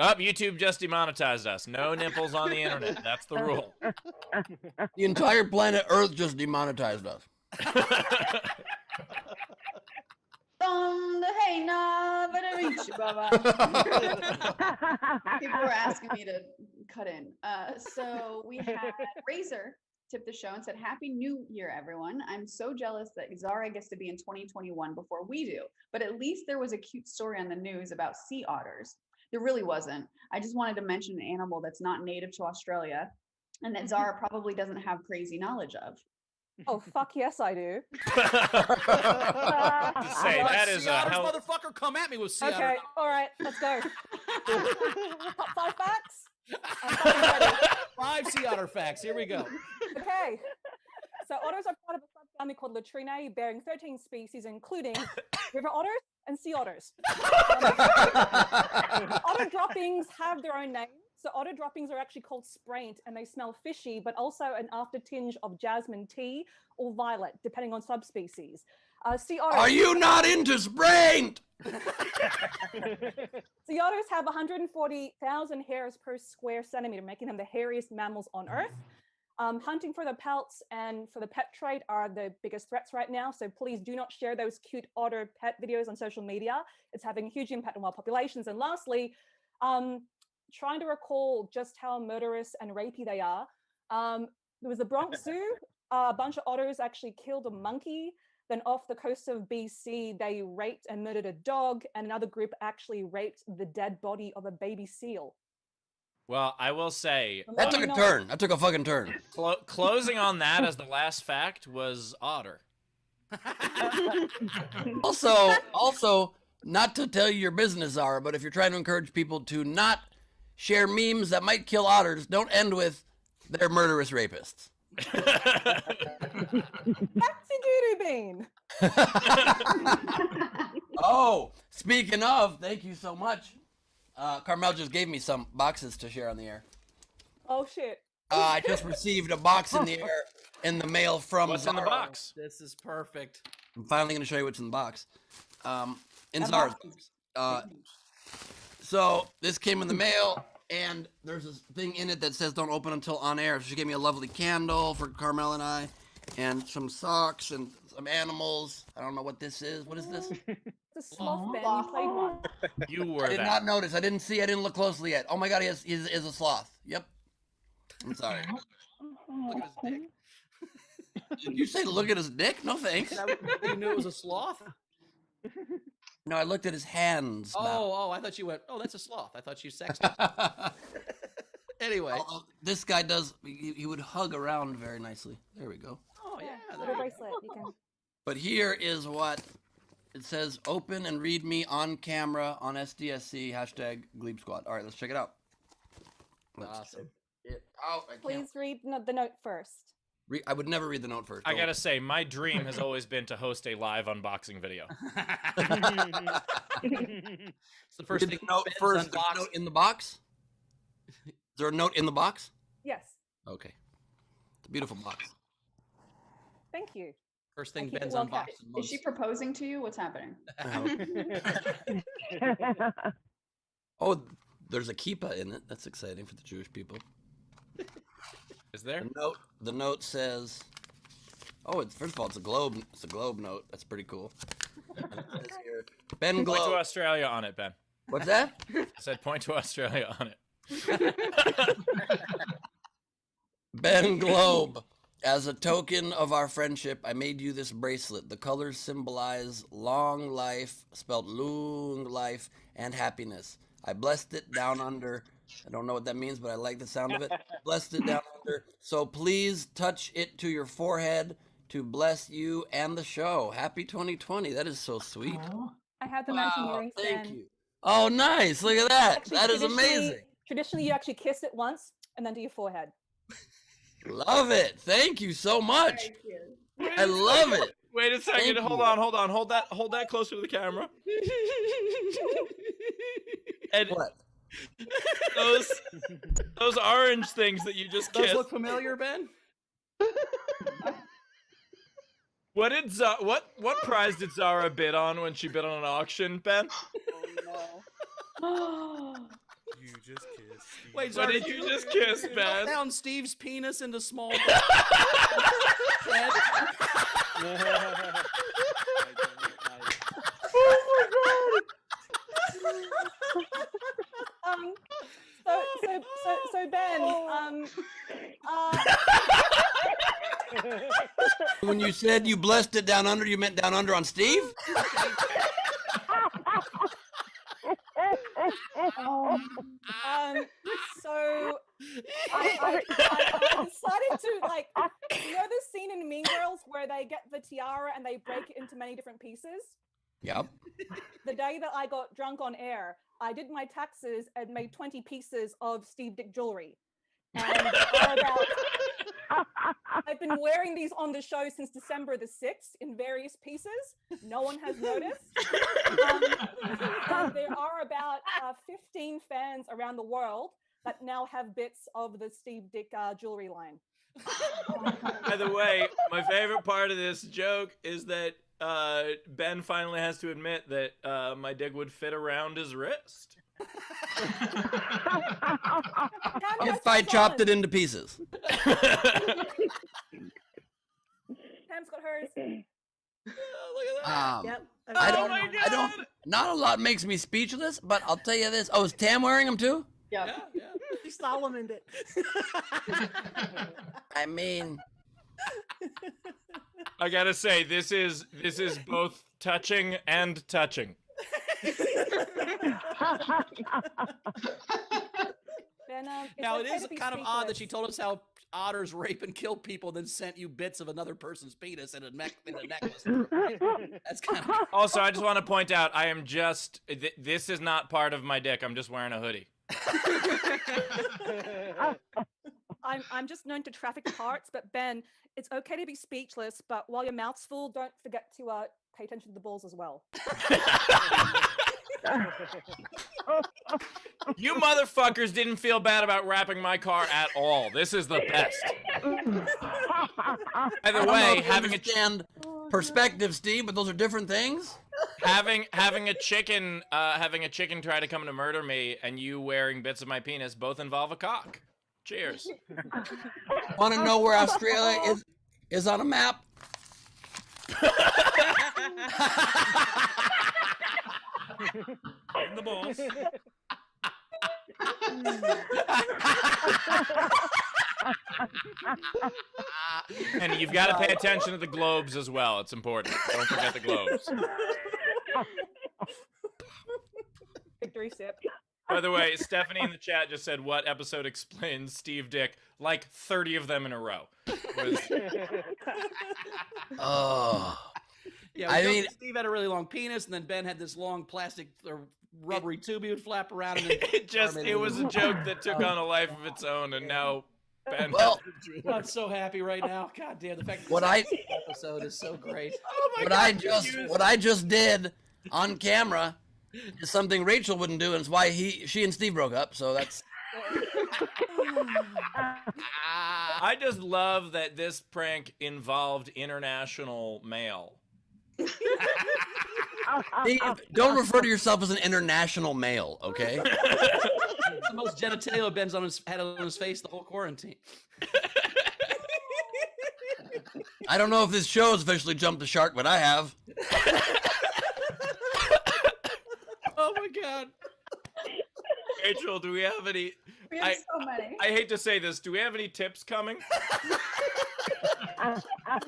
Oh, YouTube just demonetized us. No nipples on the internet. That's the rule. The entire planet Earth just demonetized us. People were asking me to cut in. So we had Razor tip the show and said, Happy New Year, everyone. I'm so jealous that Zara gets to be in 2021 before we do. But at least there was a cute story on the news about sea otters. There really wasn't. I just wanted to mention an animal that's not native to Australia and that Zara probably doesn't have crazy knowledge of. Oh, fuck yes, I do. Say, that is sea a otters, hell. motherfucker, come at me with sea Okay, otters. all right, let's go. Top 5 facts? I'm fucking ready. 5 sea otter facts. Here we go. Okay. So otters are part of a subfamily called Latrinae, bearing 13 species, including river otters and sea otters. Otter droppings have their own names. So otter droppings are actually called spraint, and they smell fishy, but also an aftertinge of jasmine tea or violet, depending on subspecies. Sea otters. Are you not into spraint? Sea otters have 140,000 hairs per square centimeter, making them the hairiest mammals on Earth. Hunting for the pelts and for the pet trade are the biggest threats right now. So please do not share those cute otter pet videos on social media. It's having a huge impact on wild populations. And lastly, trying to recall just how murderous and rapey they are. There was the Bronx Zoo. A bunch of otters actually killed a monkey. Then off the coast of BC, they raped and murdered a dog, and another group actually raped the dead body of a baby seal. Well, I will say That took a turn. That took a fucking turn. closing on that as the last fact was otter. Also, not to tell you your business, Zara, but if you're trying to encourage people to not share memes that might kill otters, don't end with they're murderous rapists. Batsy Doodoo Bean. Oh, speaking of, thank you so much. Carmel just gave me some boxes to share on the air. Oh shit. I just received a box in the air in the mail from What's in the Zara. box? This is perfect. I'm finally going to show you what's in the box. In Zara's box. So this came in the mail, and there's this thing in it that says don't open until on air. So she gave me a lovely candle for Carmel and I, and some socks and some animals. I don't know what this is. What is this? It's a sloth, Ben. You played one. You were I did that. not notice. I didn't see. I didn't look closely yet. Oh my God, he is a sloth. Yep. I'm sorry. Look at his dick. Did you say look at his dick? No thanks. You knew it was a sloth? No, I looked at his hands. Oh, I thought you went, oh, that's a sloth. I thought you sexed him. Anyway. This guy does. He would hug around very nicely. There we go. Oh, yeah. Little bracelet. You can. But here is what It says open and read me on camera on SDSC hashtag Gleib Squad. All right, let's check it out. Let's Awesome. check it out. I can't Please read the note first. I would never read the note first. I Don't. gotta say, my dream has always been to host a live unboxing video. It's the first Read thing. the note Ben's first. There's unboxed. a note in the box. Is there a note in the box? Yes. Okay. It's a beautiful box. Thank you. First thing keep it Ben's well unboxed. kept. in Is months. she proposing to you? What's happening? Oh, there's a kippah in it. That's exciting for the Jewish people. Is there? The note says, "Oh, it's first of all, it's a globe. It's a globe note. That's pretty cool." And it says here, Ben Point to Globe. Australia on it, Ben. What's that? I said point to Australia on it. Ben Globe. As a token of our friendship, I made you this bracelet. The colors symbolize long life, spelled long life, and happiness. I blessed it down under. I don't know what that means, but I like the sound of it. Blessed it down under. So please touch it to your forehead to bless you and the show. Happy 2020. That is so sweet. I had the matching Wow, earrings. thank and you. Oh, nice. Look at that. actually, That is traditionally- amazing. Traditionally, you actually kiss it once and then to your forehead. Love it. Thank you so much. I love it. Wait a second. Thank Hold you. on. Hold that closer to the camera. And What? those orange things that you just Those kissed. look familiar, Ben? What did what prize did Zara bid on when she bid on an auction, Ben? You just kissed. Steve. Wait, What Zara, did you just kiss, Melt Ben? down Steve's penis into small. Um, so Ben, When you said you blessed it down under, you meant down under on Steve? so I decided to, like, you know the scene in Mean Girls where they get the tiara and they break it into many different pieces? Yep. The day that I got drunk on air, I did my taxes and made 20 pieces of Steve Dick jewelry. And I've been wearing these on the show since December the 6th in various pieces. No one has noticed. And there are about 15 fans around the world that now have bits of the Steve Dick jewelry line. By the way, my favorite part of this joke is that Ben finally has to admit that my dick would fit around his wrist. If I chopped it into pieces. Pam's got hers. Look at that. Yep. I Oh don't, my I don't, God. not a lot makes me speechless, but I'll tell you this. Oh, is Tam wearing them too? Yeah. Solomon did. I mean, I gotta say, this is both touching and touching. Ben, it's Now, it okay is to be kind of odd that she speechless. told us how otters rape and kill people, then sent you bits of another person's penis in a necklace. That's kind of. Also, I just want to point out, I am just this is not part of my dick. I'm just wearing a hoodie. I'm just known to traffic parts, but Ben, it's okay to be speechless, but while your mouth's full, don't forget to pay attention to the balls as well. You motherfuckers didn't feel bad about wrapping my car at all. This is the best. By I the don't know way, if you having a understand perspective, Steve, but those are different things. having a chicken try to come to murder me and you wearing bits of my penis both involve a cock. Cheers. Want to know where Australia is on a map? In the balls. And you've got to pay attention to the globes as well. It's important. Don't forget the globes. Victory sip. By the way, Stephanie in the chat just said, what episode explains Steve Dick? Like 30 of them in a row. Was- Oh, Yeah, I we mean- Steve had a really long penis, and then Ben had this long plastic or rubbery tube he would flap around. And then It was a joke that took on a life of its own, and now Ben. Well, I'm so happy right now. God damn, the fact that What this I- episode is so great. Oh my what God, I just did on camera is something Rachel wouldn't do, and it's why she and Steve broke up. So that's I just love that this prank involved international mail. Steve, don't refer to yourself as an international male, okay? The most genitalia Ben's had on his face the whole quarantine. I don't know if this show has officially jumped the shark, but I have. Oh my God. Rachel, do we have any? We have so many. I hate to say this. Do we have any tips coming?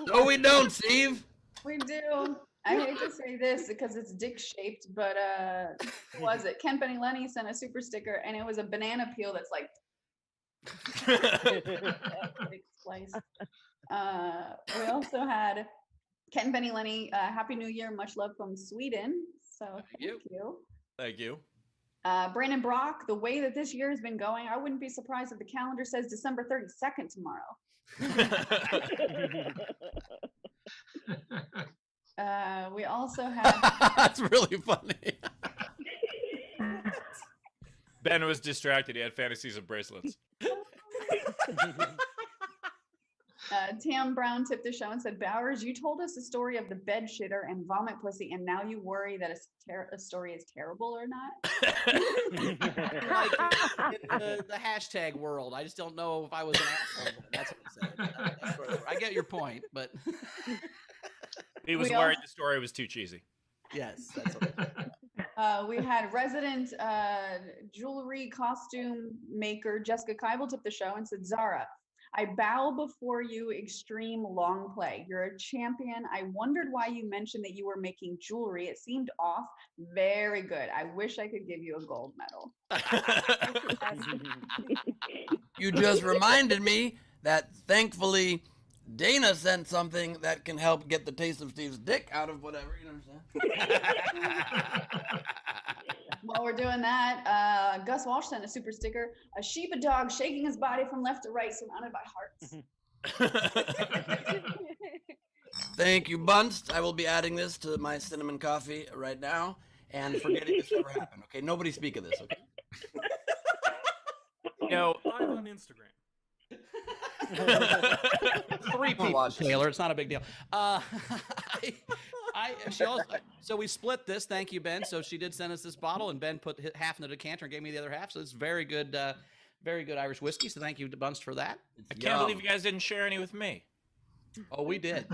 No, we don't, Steve. We do. I hate to say this because it's dick shaped, but what was it? Ken Penny Lenny sent a super sticker, and it was a banana peel that's like big slice. We also had Ken Penny Lenny, Happy New Year, much love from Sweden. So thank you. Thank you. Brandon Brock, the way that this year has been going, I wouldn't be surprised if the calendar says December 32nd tomorrow. We also had That's really funny. Ben was distracted. He had fantasies of bracelets. Tam Brown tipped the show and said, Bowers, you told us the story of the bed shitter and vomit pussy, and now you worry that a story is terrible or not? Like in the hashtag world, I just don't know if I was an asshole. That's what I said. I get your point, but He was worried the story was too cheesy. yes, that's what I said. We had resident jewelry costume maker Jessica Keibel tip the show and said, Zara, I bow before you, extreme long play. You're a champion. I wondered why you mentioned that you were making jewelry. It seemed off. Very good. I wish I could give you a gold medal. You just reminded me that thankfully Dana sent something that can help get the taste of Steve's dick out of whatever, you know what I'm saying? While we're doing that, Gus Walsh sent a super sticker, a sheep dog shaking his body from left to right, surrounded by hearts. Thank you, Bunst. I will be adding this to my cinnamon coffee right now and forgetting this ever happened. Okay, nobody speak of this, okay? No. Live on Instagram. 3 people, watch this. Taylor. It's not a big deal. She also, so we split this. Thank you, Ben. So she did send us this bottle, and Ben put half in the decanter and gave me the other half. So it's very good Irish whiskey. So thank you to Bunst for that. I can't believe you guys didn't share any with me. Oh, we did.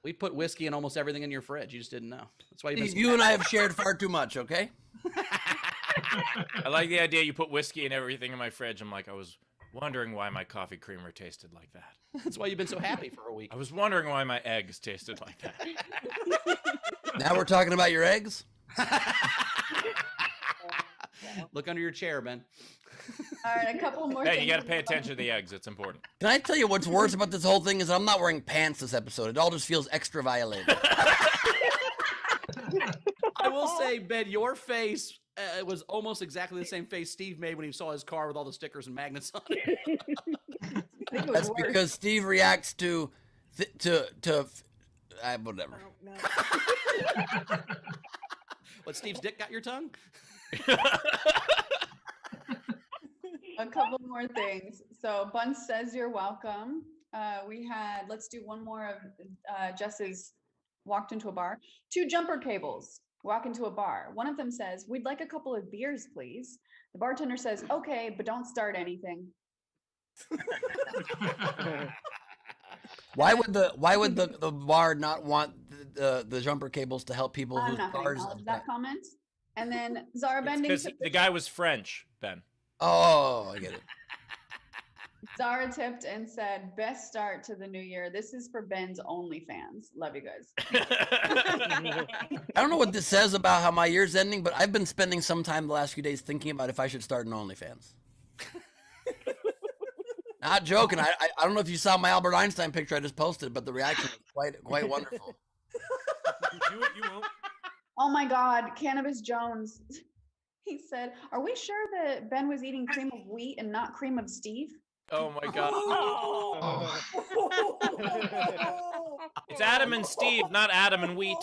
We put whiskey and almost everything in your fridge. You just didn't know. That's why Steve, you and I have shared far too much, okay? I like the idea you put whiskey and everything in my fridge. I'm like, I was wondering why my coffee creamer tasted like that. That's why you've been so happy for a week. I was wondering why my eggs tasted like that. Now we're talking about your eggs? Look under your chair, Ben. All right, a couple more Hey, things. you got to pay attention to the eggs. It's important. Can I tell you what's worse about this whole thing is I'm not wearing pants this episode. It all just feels extra violated. I will say, Ben, your face was almost exactly the same face Steve made when he saw his car with all the stickers and magnets on it. I think it was That's worse. because Steve reacts to whatever. What, Steve's dick got your tongue? A couple more things. So Bunce says you're welcome. Let's do one more of Jess's walked into a bar. 2 jumper cables walk into a bar. One of them says, we'd like a couple of beers, please. The bartender says, okay, but don't start anything. Why would the bar not want the jumper cables to help people I'm whose not going to cars? acknowledge that comment. And then Zara Bending. Because the guy was French, Ben. Oh, I get it. Zara tipped and said, best start to the new year. This is for Ben's OnlyFans. Love you guys. I don't know what this says about how my year's ending, but I've been spending some time the last few days thinking about if I should start an OnlyFans. Not joking. I don't know if you saw my Albert Einstein picture I just posted, but the reaction was quite wonderful. Do it, you won't. Oh my God, Cannabis Jones. He said, "Are we sure that Ben was eating cream of wheat and not cream of Steve?" Oh my god. Oh. It's Adam and Steve, not Adam and Wheat.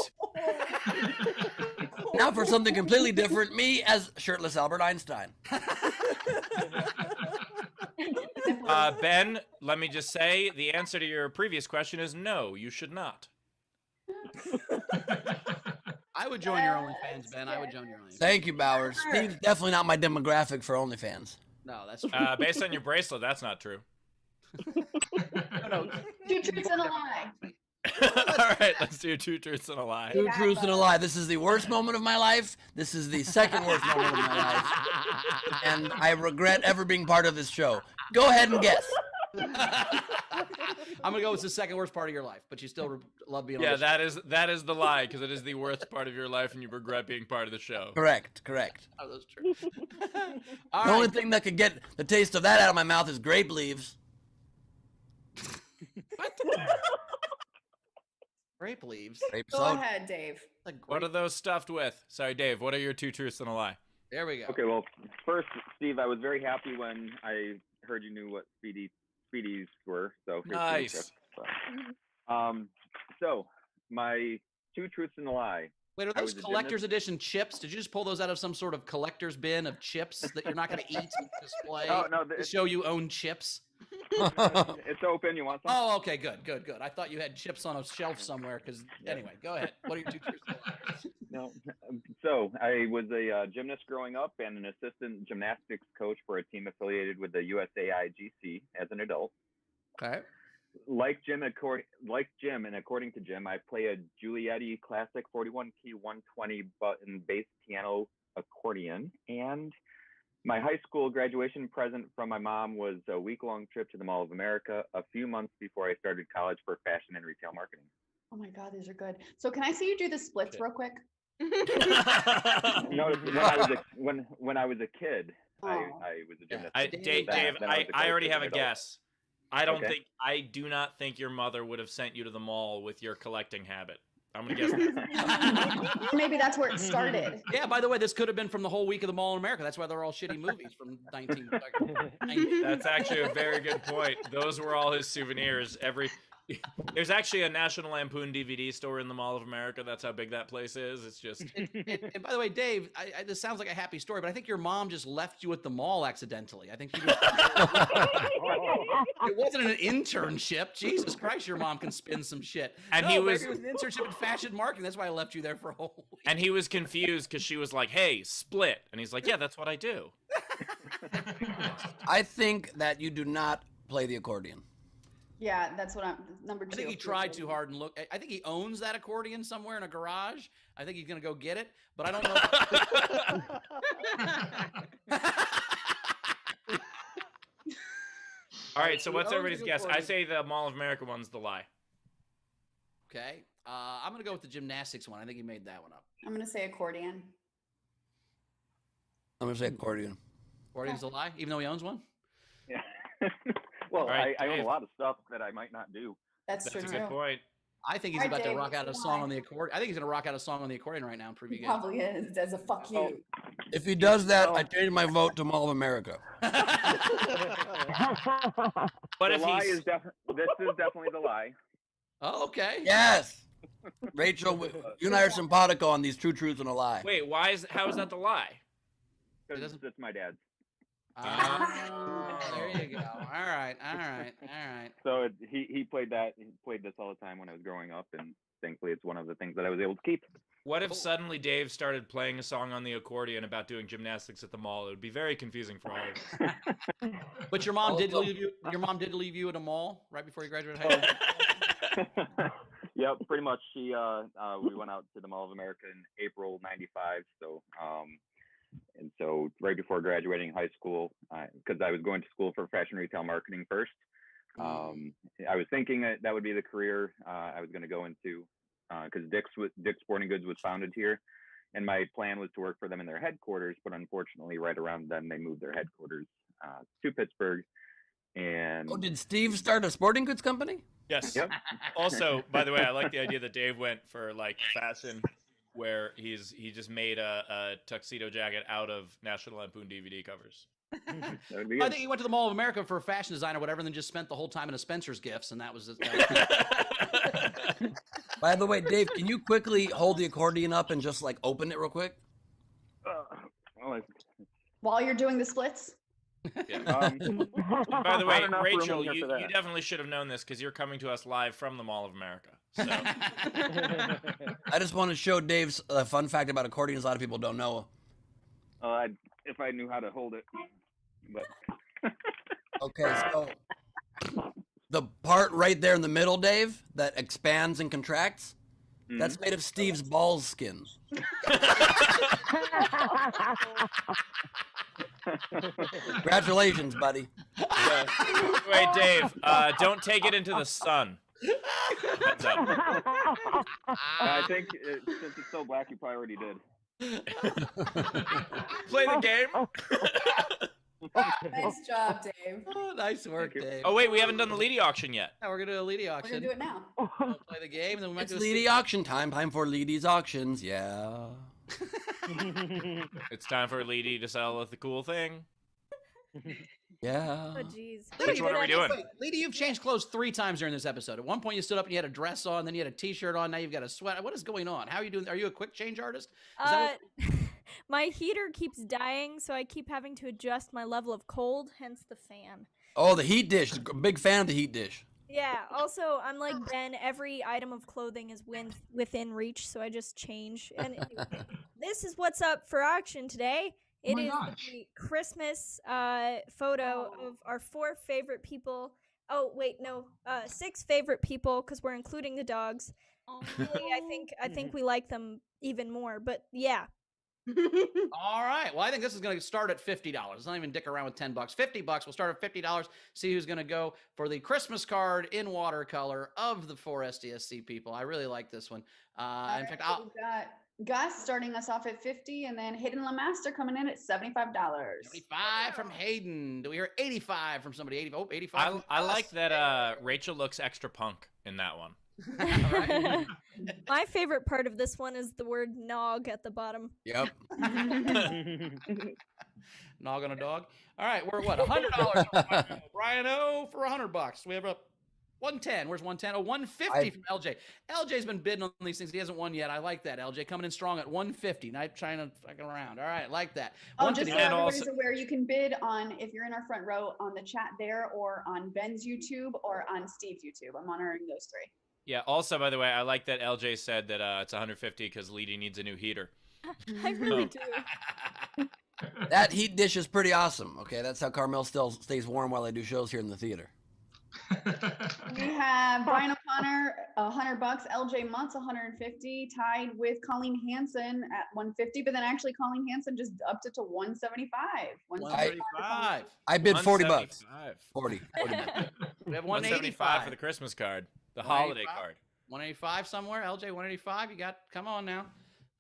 Now for something completely different, me as shirtless Albert Einstein. Ben, let me just say the answer to your previous question is no, you should not. I would join your OnlyFans, Ben. I would join your OnlyFans. Thank you, Bowers. Steve's definitely not my demographic for OnlyFans. No, that's true. Based on your bracelet, that's not true. No, Two truths and a lie. All right, let's do 2 truths and a lie. 2 truths and a lie. This is the worst moment of my life. This is the second worst moment of my life. And I regret ever being part of this show. Go ahead and guess. I'm gonna go with the second worst part of your life, but you still love being on Yeah, the show. that is the lie, because it is the worst part of your life and you regret being part of the show. Correct. Oh, that's true. All The only right. thing that could get the taste of that out of my mouth is grape leaves. Grape leaves. Grape Go soda. ahead, Dave. What are those stuffed with? Sorry, Dave, what are your 2 truths and a lie? There we go. Okay, well, first, Steve, I was very happy when I heard you knew what Speedies were. So here's Nice. the tips. So my 2 truths and a lie. Wait, are I those was a collector's edition chips? Did you just pull those out of some sort of collector's bin of chips that you're not going to eat and display Oh no, to show you own chips? it's open. You want some? Oh, okay, good. I thought you had chips on a shelf somewhere. Because anyway, go ahead. What are your 2 truths and a lie? No. So I was a gymnast growing up and an assistant gymnastics coach for a team affiliated with the USAIGC as an adult. Okay. Like Jim, and according to Jim, I play a Giulietti Classic 41 key 120 button bass piano accordion. And my high school graduation present from my mom was a week-long trip to the Mall of America a few months before I started college for fashion and retail marketing. Oh my God, these are good. So can I see you do the splits real quick? No, when I was a kid, Oh. I was a gymnast. Dave, Then I was a I coach already as have an a adult. guess. I do not think your mother would have sent you to the mall with your collecting habit. I'm gonna guess that. Maybe that's where it started. Yeah, by the way, this could have been from the whole week of the Mall in America. That's why they're all shitty movies from 1990. That's actually a very good point. Those were all his souvenirs. There's actually a National Lampoon DVD store in the Mall of America. That's how big that place is. It's just. And by the way, Dave, this sounds like a happy story, but I think your mom just left you at the mall accidentally. I think she just. It wasn't an internship. Jesus Christ, your mom can spin some shit. And No, he maybe was- it was an internship in fashion marketing. That's why I left you there for a whole week. And he was confused because she was like, "Hey, split," and he's like, "Yeah, that's what I do." I think that you do not play the accordion. Yeah, that's what I'm number 2. I think he tried too hard and look. I think he owns that accordion somewhere in a garage. I think he's gonna go get it, but I don't know. All right, so what's He owns everybody's the guess? I accordion. say the Mall of America one's the lie. Okay, I'm gonna go with the gymnastics one. I think he made that one up. I'm gonna say accordion. I'm gonna say accordion. Accordion's a lie, even though he owns one. Yeah. Well, All right, I own Dave. a lot of stuff that I might not do. That's That's true a good too. point. I think he's All right, about to Dave, rock out a what's the song lie? on the accordion. I think he's gonna rock out a song on the accordion right now and prove you He guys. probably is as a fuck you. If he does that, I change my vote to Mall of America. But The if lie he's is this is definitely the lie. Oh, okay. Yes. Rachel, you and I are simpatico on these 2 truths and a lie. wait, how is that the lie? Because doesn't- it's my dad's. Ah, there you go. All right. So he played that. He played this all the time when I was growing up, and thankfully, it's one of the things that I was able to keep. What if suddenly Dave started playing a song on the accordion about doing gymnastics at the mall? It would be very confusing for all of us. But your mom did leave you. Your mom did leave you at a mall right before you graduated high school. Yep, pretty much. We went out to the Mall of America in April '95. So right before graduating high school, because I was going to school for fashion retail marketing first. I was thinking that would be the career I was going to go into, because Dick's Sporting Goods was founded here, and my plan was to work for them in their headquarters. But unfortunately, right around then, they moved their headquarters to Pittsburgh. And Oh, did Steve start a sporting goods company? Yes. Yep. Also, by the way, I like the idea that Dave went for like fashion, where he just made a tuxedo jacket out of National Lampoon DVD covers. That would be I good. think he went to the Mall of America for a fashion design or whatever, and then just spent the whole time in a Spencer's Gifts, and that was it. By the way, Dave, can you quickly hold the accordion up and just like open it real quick? Well, While you're doing the splits. Yeah. um, By the way, Not enough room in Rachel, here you for that. definitely should have known this because you're coming to us live from the Mall of America. So I just want to show Dave's a fun fact about accordions a lot of people don't know. if I knew how to hold it, but Okay, so the part right there in the middle, Dave, that expands and contracts, that's made of Steve's balls skin. Congratulations, buddy. wait, Dave, don't take it into the sun. Heads up. I think since it's so black, you probably already did. Play the game. Nice job, Dave. Oh, nice work, Dave. Oh wait, we haven't done the Leedy auction yet. Now we're gonna do a Leedy We're auction. gonna do it now. We'll play the game, and then we might It's do a Leedy auction time. Time for Leedy's auctions. Yeah. It's time for Leedy to sell the cool thing. Yeah. Oh, jeez. Which one are we doing? Wait, Leedy, you've changed clothes 3 times during this episode. At one point, you stood up and you had a dress on, then you had a T-shirt on. Now you've got a sweat. What is going on? How are you doing? Are you a quick change artist? Is that My heater keeps dying, so I keep having to adjust my level of cold, hence the fan. Oh, the heat dish. Big fan of the heat dish. Yeah, also, unlike Ben, every item of clothing is within reach, so I just change. And this is what's up for auction today. It is the Christmas photo of our 4 favorite people. Oh, wait, no, 6 favorite people, because we're including the dogs. Really, I think we like them even more, but yeah. All right. Well, I think this is going to start at $50. Let's not even dick around with $10. $50. We'll start at $50. See who's going to go for the Christmas card in watercolor of the 4 SDSC people. I really like this one. In fact, We've got Gus starting us off at 50, and then Hayden LeMaster coming in at $75. 75 from Hayden. Do we hear 85 from somebody? 85. I like that Rachel looks extra punk in that one. My favorite part of this one is the word nog at the bottom. Yep. Nog on a dog. All right, we're what? $100. Brian O for $100. We have a 110. Where's 110? Oh, 150 from LJ. LJ's been bidding on these things. He hasn't won yet. I like that. LJ coming in strong at 150. Not trying to fucking around. All right, like that. Oh, just so 150. everybody's aware, you can bid on, if you're in our front row, on the chat there, or on Ben's YouTube, or on Steve's YouTube. I'm honoring those 3. Yeah. Also, by the way, I like that LJ said that it's 150 because Leedy needs a new heater. I really do. That heat dish is pretty awesome. Okay, that's how Carmel still stays warm while I do shows here in the theater. We have Brian O'Connor, $100, LJ Mutz, 150, tied with Colleen Hansen at 150, but then actually Colleen Hansen just upped it to 175. 135. I bid $40. 175. 40. We have 175 for 185. the Christmas card, the holiday 185. card. 185 somewhere. LJ 185. You got. Come on now.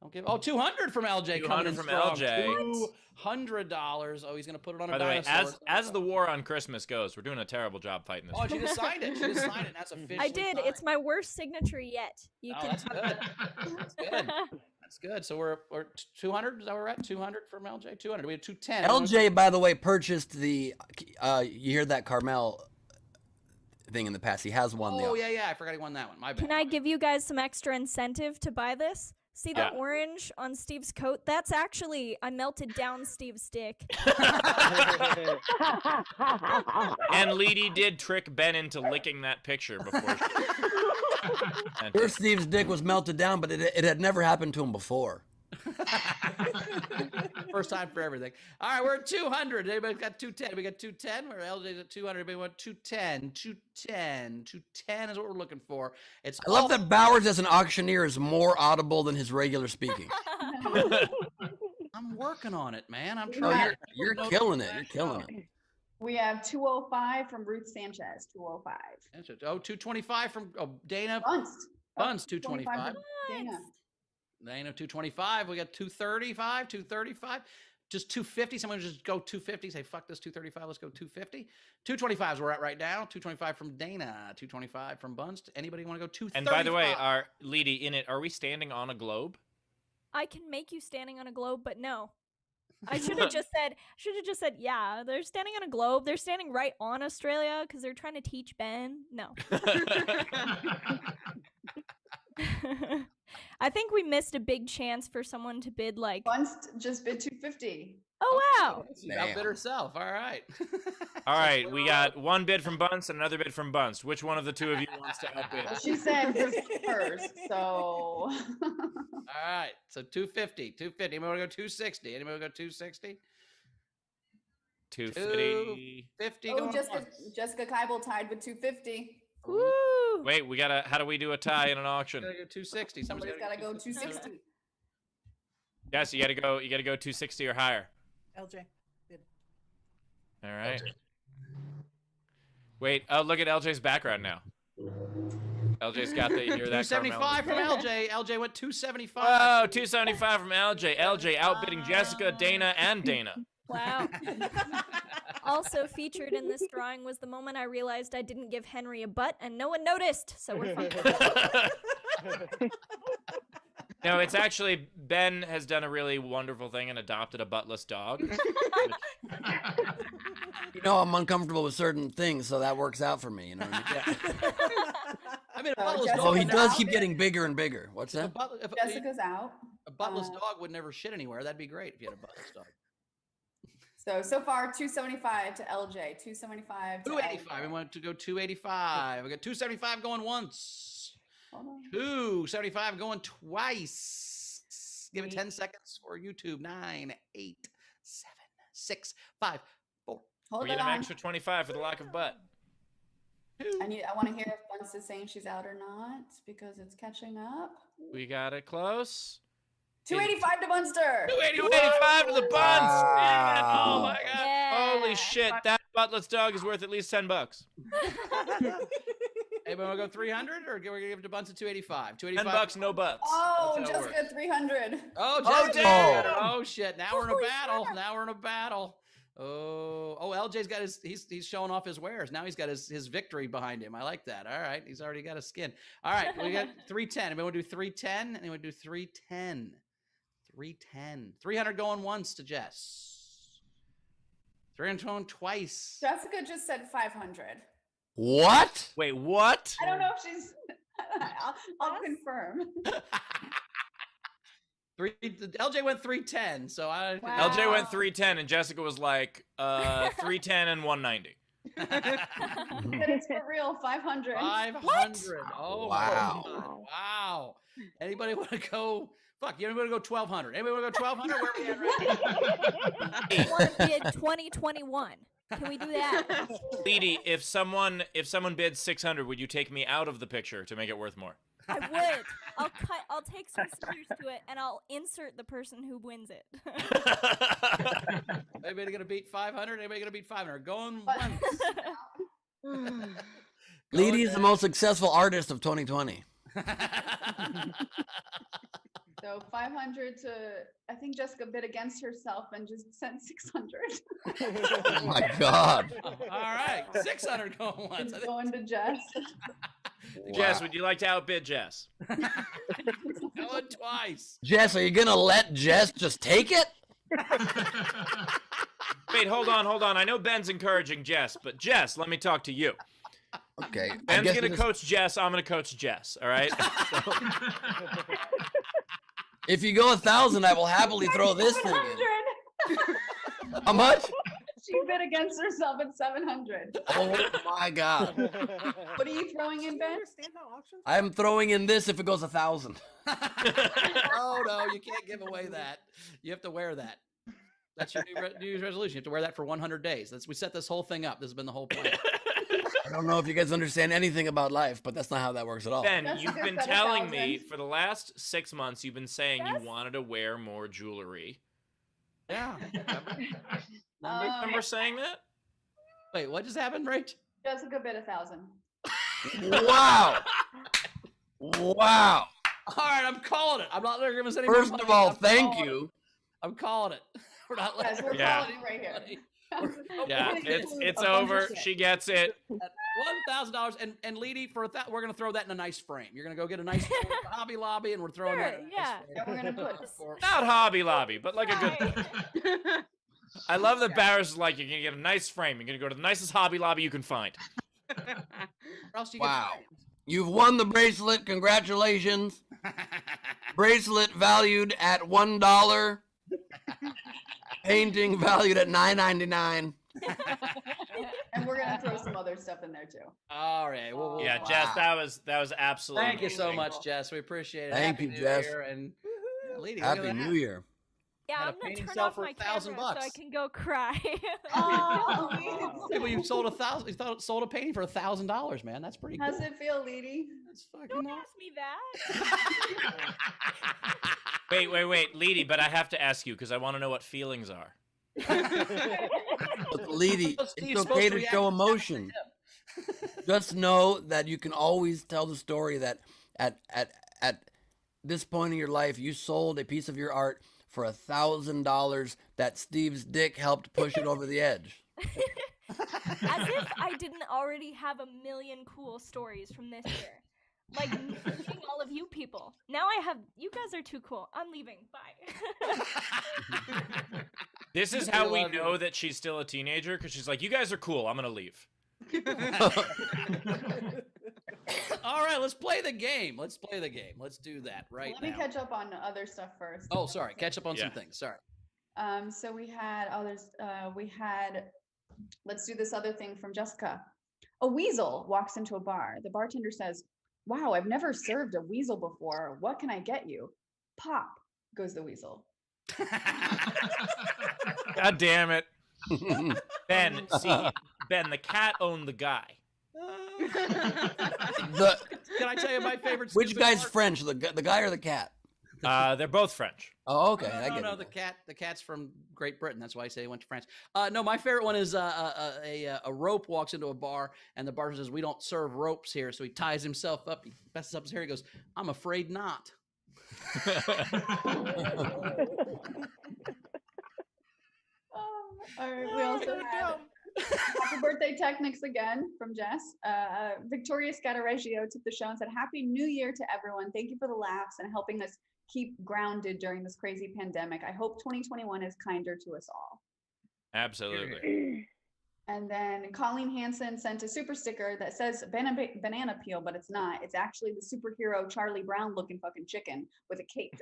Don't give. Oh, 200 from LJ. 200 from LJ. $200. Oh, he's gonna put it on By a the way, dinosaur. as the war on Christmas goes, we're doing a terrible job fighting this. Oh, she just signed it. She just signed it. That's officially. I did. signed. It's my worst signature yet. You Oh, can. that's good. That's good. That's good. So we're 200. Is that where we're at? 200 from LJ. 200. We had 210. LJ, by the way, purchased the. You hear that Carmel thing in the past? He has won the. Oh yeah. I forgot he won that one. My bad. Can I give you guys some extra incentive to buy this? See the orange on Steve's coat? That's actually, I melted down Steve's dick. And Leedy did trick Ben into licking that picture before. Sure, Steve's dick was melted down, but it had never happened to him before. First time for everything. All right, we're at 200. Anybody got 210? We got 210. We're LJ's at 200. Everybody want 210. 210. 210 is what we're looking for. It's. I love that Bowers as an auctioneer is more audible than his regular speaking. I'm working on it, man. I'm Oh, trying. you're killing it. You're killing it. We have 205 from Ruth Sanchez, 205. Oh, 225 from Dana. Bunst. Bunst, 225. Dana. Dana, 225. We got 235. 235. just 250. Someone just go 250. Say fuck this 235. Let's go 250. 225s we're at right now. 225 from Dana. 225 from Bunst. Anybody want to go 235? And by the way, our Leedy, in it, are we standing on a globe? I can make you standing on a globe, but no. I should have just said, yeah, they're standing on a globe. They're standing right on Australia because they're trying to teach Ben. No. I think we missed a big chance for someone to bid like. Bunst just bid 250. Oh wow! She outbid herself. All right. All right, we got one bid from Bunst and another bid from Bunst. Which one of the two of you wants to outbid? Well, she said this first, so. All right, so 250. 250. Anybody want to go 260? Anybody want to go 260? 250. 250. Oh, going Jessica Keibel tied with 250. Woo! Wait, we gotta. How do we do a tie in an auction? Gotta go 260. Somebody's got to go 260. Yes, you gotta go. You gotta go 260 or higher. LJ. All right. Wait. Oh, look at LJ's background now. LJ's got the. You hear that? 275 from LJ. LJ went 275. Oh, 275 from LJ. LJ outbidding Jessica, Dana, and Dana. Wow. Also featured in this drawing was the moment I realized I didn't give Henry a butt, and no one noticed. So we're fine. No, it's actually Ben has done a really wonderful thing and adopted a buttless dog. You know, I'm uncomfortable with certain things, so that works out for me. You know what I mean? I mean, a buttless Oh, dog. he does keep getting bigger and bigger. What's that? Jessica's out. A buttless dog would never shit anywhere. That'd be great if you had a buttless dog. So far 275 to LJ, 275 to 285. We want to go 285. We got 275 going once. Hold on. 275 going twice. Give it 10 seconds for YouTube. 9, 8, 7, 6, 5, 4. Hold We it get an on. extra 25 for the lack of butt. I want to hear if Bunce is saying she's out or not because it's catching up. We got it close. 285 to Bunster. 285 to the buns. Damn it. Oh my god. Yeah. Holy shit. That buttless dog is worth at least $10. Anybody want to go 300 or we're going to give it to Bunce at 285? 285. $10, no butts. Oh, That's how it Jessica 300. Oh, Oh, Jessica. damn. Oh, shit. Now we're in a Holy battle. crap. Now we're in a battle. Oh, LJ's got he's showing off his wares. Now he's got his victory behind him. I like that. All right. He's already got a skin. All right. We got 310. Anybody want to do 310? Anyone do 310? 310. 300 going once to Jess. 300 going twice. Jessica just said 500. What? Wait, what? I don't know if she's. I'll confirm. LJ went 310, so I. Wow. LJ went 310 and Jessica was like 310 and 190. But it's for real, 500. 500. Oh, Wow. my God. Wow. Anybody want to go? Fuck, you want to go 1,200? Anybody want to go 1,200? Where are we at right now? I want to bid 2021. Can we do that? Leedy, if someone bids 600, would you take me out of the picture to make it worth more? I would. I'll take some scissors to it and I'll insert the person who wins it. Anybody gonna beat 500? Anybody gonna beat 500? Going But- once. Leedy is the most successful artist of 2020. So 500 to, I think Jessica bid against herself and just sent 600. Oh my God. All right, 600 going once. It's going to Jess. Jess, would you like to outbid Jess? Going twice. Jess, are you gonna let Jess just take it? Wait, hold on. I know Ben's encouraging Jess, but Jess, let me talk to you. Okay. I Ben's guess gonna this- coach Jess. I'm gonna coach Jess. All right. If you go 1,000, I will happily throw this thing in. How much? She bid against herself at 700. Oh my God. What are you throwing in, Ben? I'm throwing in this if it goes 1,000. Oh no, you can't give away that. You have to wear that. That's your New Year's resolution. You have to wear that for 100 days. We set this whole thing up. This has been the whole plan. I don't know if you guys understand anything about life, but that's not how that works at all. Ben, That's a you've good been set of telling me 1,000. for the last 6 months, you've been saying Yes. you wanted to wear more jewelry. Yeah. Remember saying that? Wait, what just happened, Rach? Jessica bid 1,000. Wow. Wow. All right, I'm calling it. I'm not going to give us any First more of money. all, I'm thank calling you. it. I'm calling it. We're not Guys, we're Yeah. calling it right here. Yeah, We're gonna it's include a bunch over. of shit. She gets it. at $1,000, and Leedy, for that, we're gonna throw that in a nice frame. You're gonna go get a nice frame at Hobby Lobby, and we're throwing that. Sure, In a nice yeah. frame. And we're gonna put Not Hobby Lobby, but like a good. Right. I love that Barris is like, you're gonna get a nice frame. You're gonna go to the nicest Hobby Lobby you can find. Or else you Wow. You've won the bracelet. Congratulations. Bracelet valued at $1. Painting valued at $9.99. and we're gonna throw some other stuff in there too. All right. Well, Yeah, Wow. Jess, that was absolutely. thank you so amazing. much, Jess. We appreciate it. Thank Happy you, New Jess. Year, and Leedy, look at Happy that. New Year. Yeah, Had a I'm gonna painting turn sell off for my $1,000 camera so I bucks. can go cry. Oh, People, you sold sold a painting for $1,000, man. That's pretty cool. how's it feel, Leedy? That's fucking Don't awesome. ask me that. Wait, Leedy, but I have to ask you because I want to know what feelings are. But Leedy, Steve's it's supposed okay to to react show exactly emotion. Just know that you can always tell the story that at this point in your life, you sold a piece of your art for $1,000 that Steve's dick helped push it over the edge. As if I didn't already have a million cool stories from this year. Like meeting all of you people. Now I have. You guys are too cool. I'm leaving. Bye. This is how we know that she's still a teenager because she's like, you guys are cool. I'm gonna leave. All right, let's play the game. Let's play the game. Let's do that right Let now. me catch up on other stuff first. Oh, sorry. Catch up on some Yeah. things. Sorry. So we had others. We had. Let's do this other thing from Jessica. A weasel walks into a bar. The bartender says, "Wow, I've never served a weasel before. What can I get you?" "Pop," goes the weasel. God damn it. Ben, see, Ben, the cat owned the guy. The, Can I tell you my favorite? which stupid guy's part? French, the guy or the cat? They're both French. Oh, okay. No, I get no, it. the cat's from Great Britain. That's why I say he went to France. No, my favorite one is a rope walks into a bar and the bartender says, "We don't serve ropes here." So he ties himself up. He messes up his hair. He goes, "I'm afraid not." All right, we also had happy birthday technics again from Jess. Victoria Scattereggio took the show and said, "Happy New Year to everyone. Thank you for the laughs and helping us keep grounded during this crazy pandemic. I hope 2021 is kinder to us all." Absolutely. And then Colleen Hansen sent a super sticker that says banana peel, but it's not. It's actually the superhero Charlie Brown looking fucking chicken with a cape.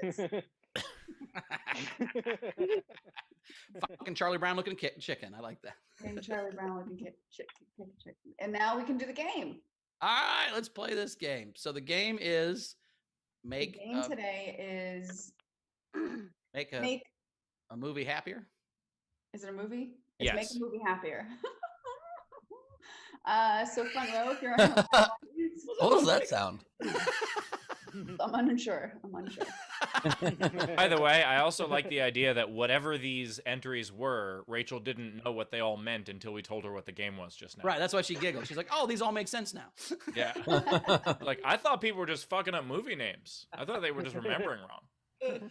Fucking Charlie Brown looking chicken. I like that. And Charlie Brown looking chicken. And now we can do the game. All right, let's play this game. So the game is The make game today is make make. a movie happier. Is it a movie? It's Yes. make a movie happier. So front row, if you're on the audience, What does that sound? I'm unsure. By the way, I also like the idea that whatever these entries were, Rachel didn't know what they all meant until we told her what the game was just now. Right, that's why she giggled. She's like, "Oh, these all make sense now." Yeah. Like, I thought people were just fucking up movie names. I thought they were just remembering wrong.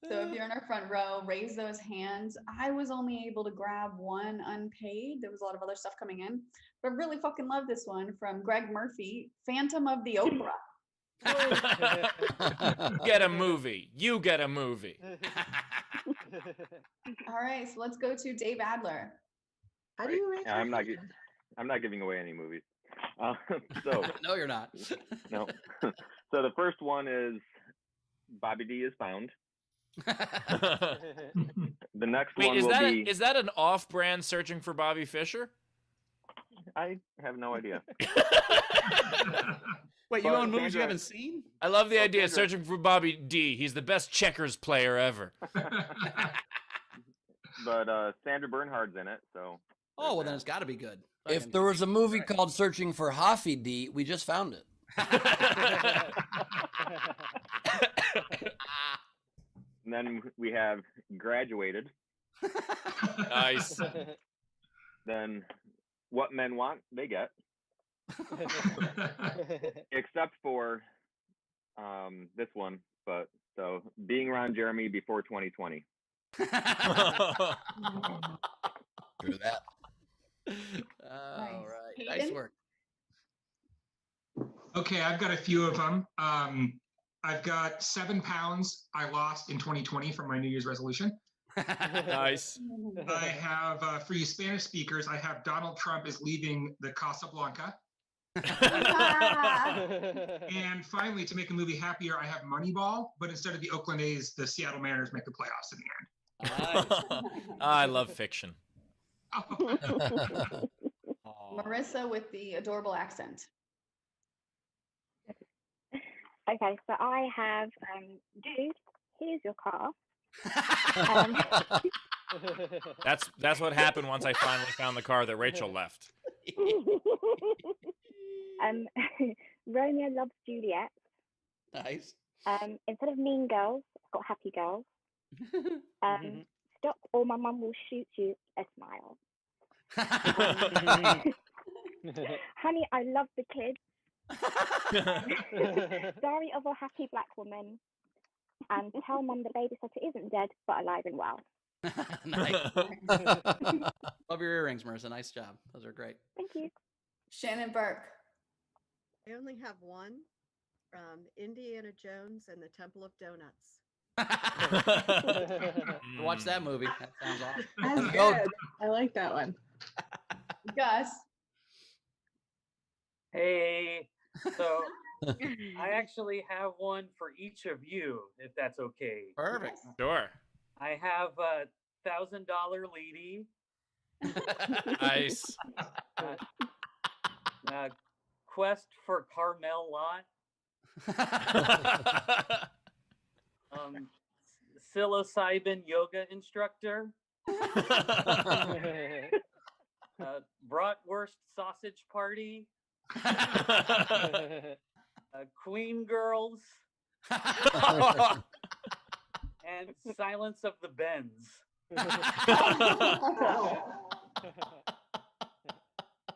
So if you're in our front row, raise those hands. I was only able to grab one unpaid. There was a lot of other stuff coming in, but really fucking love this one from Greg Murphy, Phantom of the Opera. Get a movie. You get a movie. All right, so let's go to Dave Adler. How do you raise I'm your not. hand? I'm not giving away any movies. So No, you're not. no. So the first one is Bobby D is found. The next Wait, one is will that be. is that an off-brand searching for Bobby Fischer? I have no idea. Wait, you But own movies you Sandra- haven't seen? I love the idea of Sandra- searching for Bobby D. He's the best checkers player ever. But Sandra Bernhard's in it, so. Oh, well, then it's got to be good. If there was a movie called Searching for Hoffy D, we just found it. And then we have Graduated. Nice. Then What Men Want, They Get. Except for this one, but so Being Around Jeremy Before 2020. True that. All Nice. right. Hayden? Nice work. Okay, I've got a few of them. I've got 7 pounds I lost in 2020 from my New Year's resolution. Nice. I have, for you Spanish speakers, I have Donald Trump is leaving the Casablanca. And finally, to make the movie happier, I have Moneyball, but instead of the Oakland A's, the Seattle Mariners make the playoffs in the end. I love fiction. Marissa with the adorable accent. Okay, so I have, dude, here's your car. That's what happened once I finally found the car that Rachel left. Romeo loves Juliet. Nice. Instead of mean girls, I've got happy girls. Stop or my mum will shoot you. A smile. Honey, I love the kids. Story of a happy black woman. And tell mum the babysitter isn't dead but alive and well. Nice. Love your earrings, Marissa. Nice job. Those are great. Thank you. Shannon Burke. I only have one. Indiana Jones and the Temple of Donuts. Watch that movie. That sounds awesome. That's good. I like that one. Gus. Hey, so I actually have one for each of you, if that's okay. Perfect. Sure. I have a $1,000 lady. Nice. Quest for Carmel Lot. Psilocybin yoga instructor. Bratwurst sausage party. Queen girls. And Silence of the Bends.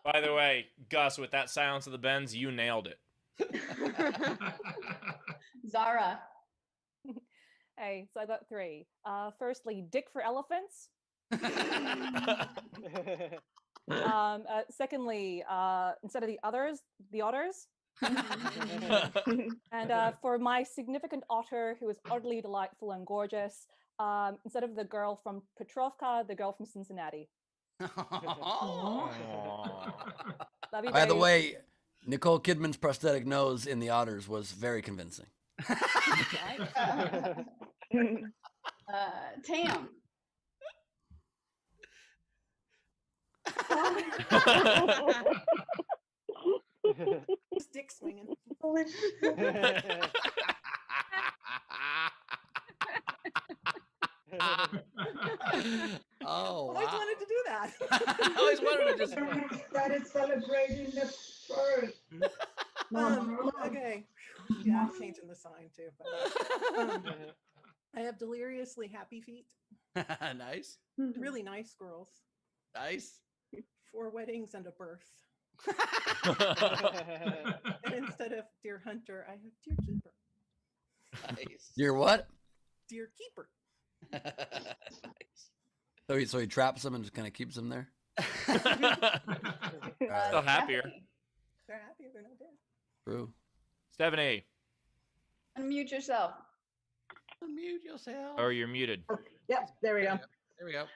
By the way, Gus, with that Silence of the Bends, you nailed it. Zara. Hey, so I got 3. Firstly, Dick for Elephants. Secondly, instead of the otters. And for my significant otter, who is utterly delightful and gorgeous, instead of the girl from Petrovka, the girl from Cincinnati. Love you, By the babe. way, Nicole Kidman's prosthetic nose in The Otters was very convincing. Tam. Stick swinging. Oh, Always wanted to do that. I always wanted to just. Started celebrating the first. Okay. Yeah, I'm changing the sign too. But, I have deliriously happy feet. Nice. Really nice girls. Nice. 4 weddings and a birth. And instead of Dear Hunter, I have Dear Keeper. Nice. You're what? Dear Keeper. Nice. So he traps them and just kind of keeps them there? Still happier. They're happy they're not dead. True. Stephanie. Unmute yourself. Unmute yourself. Or you're muted. Yep, there we go. There we go.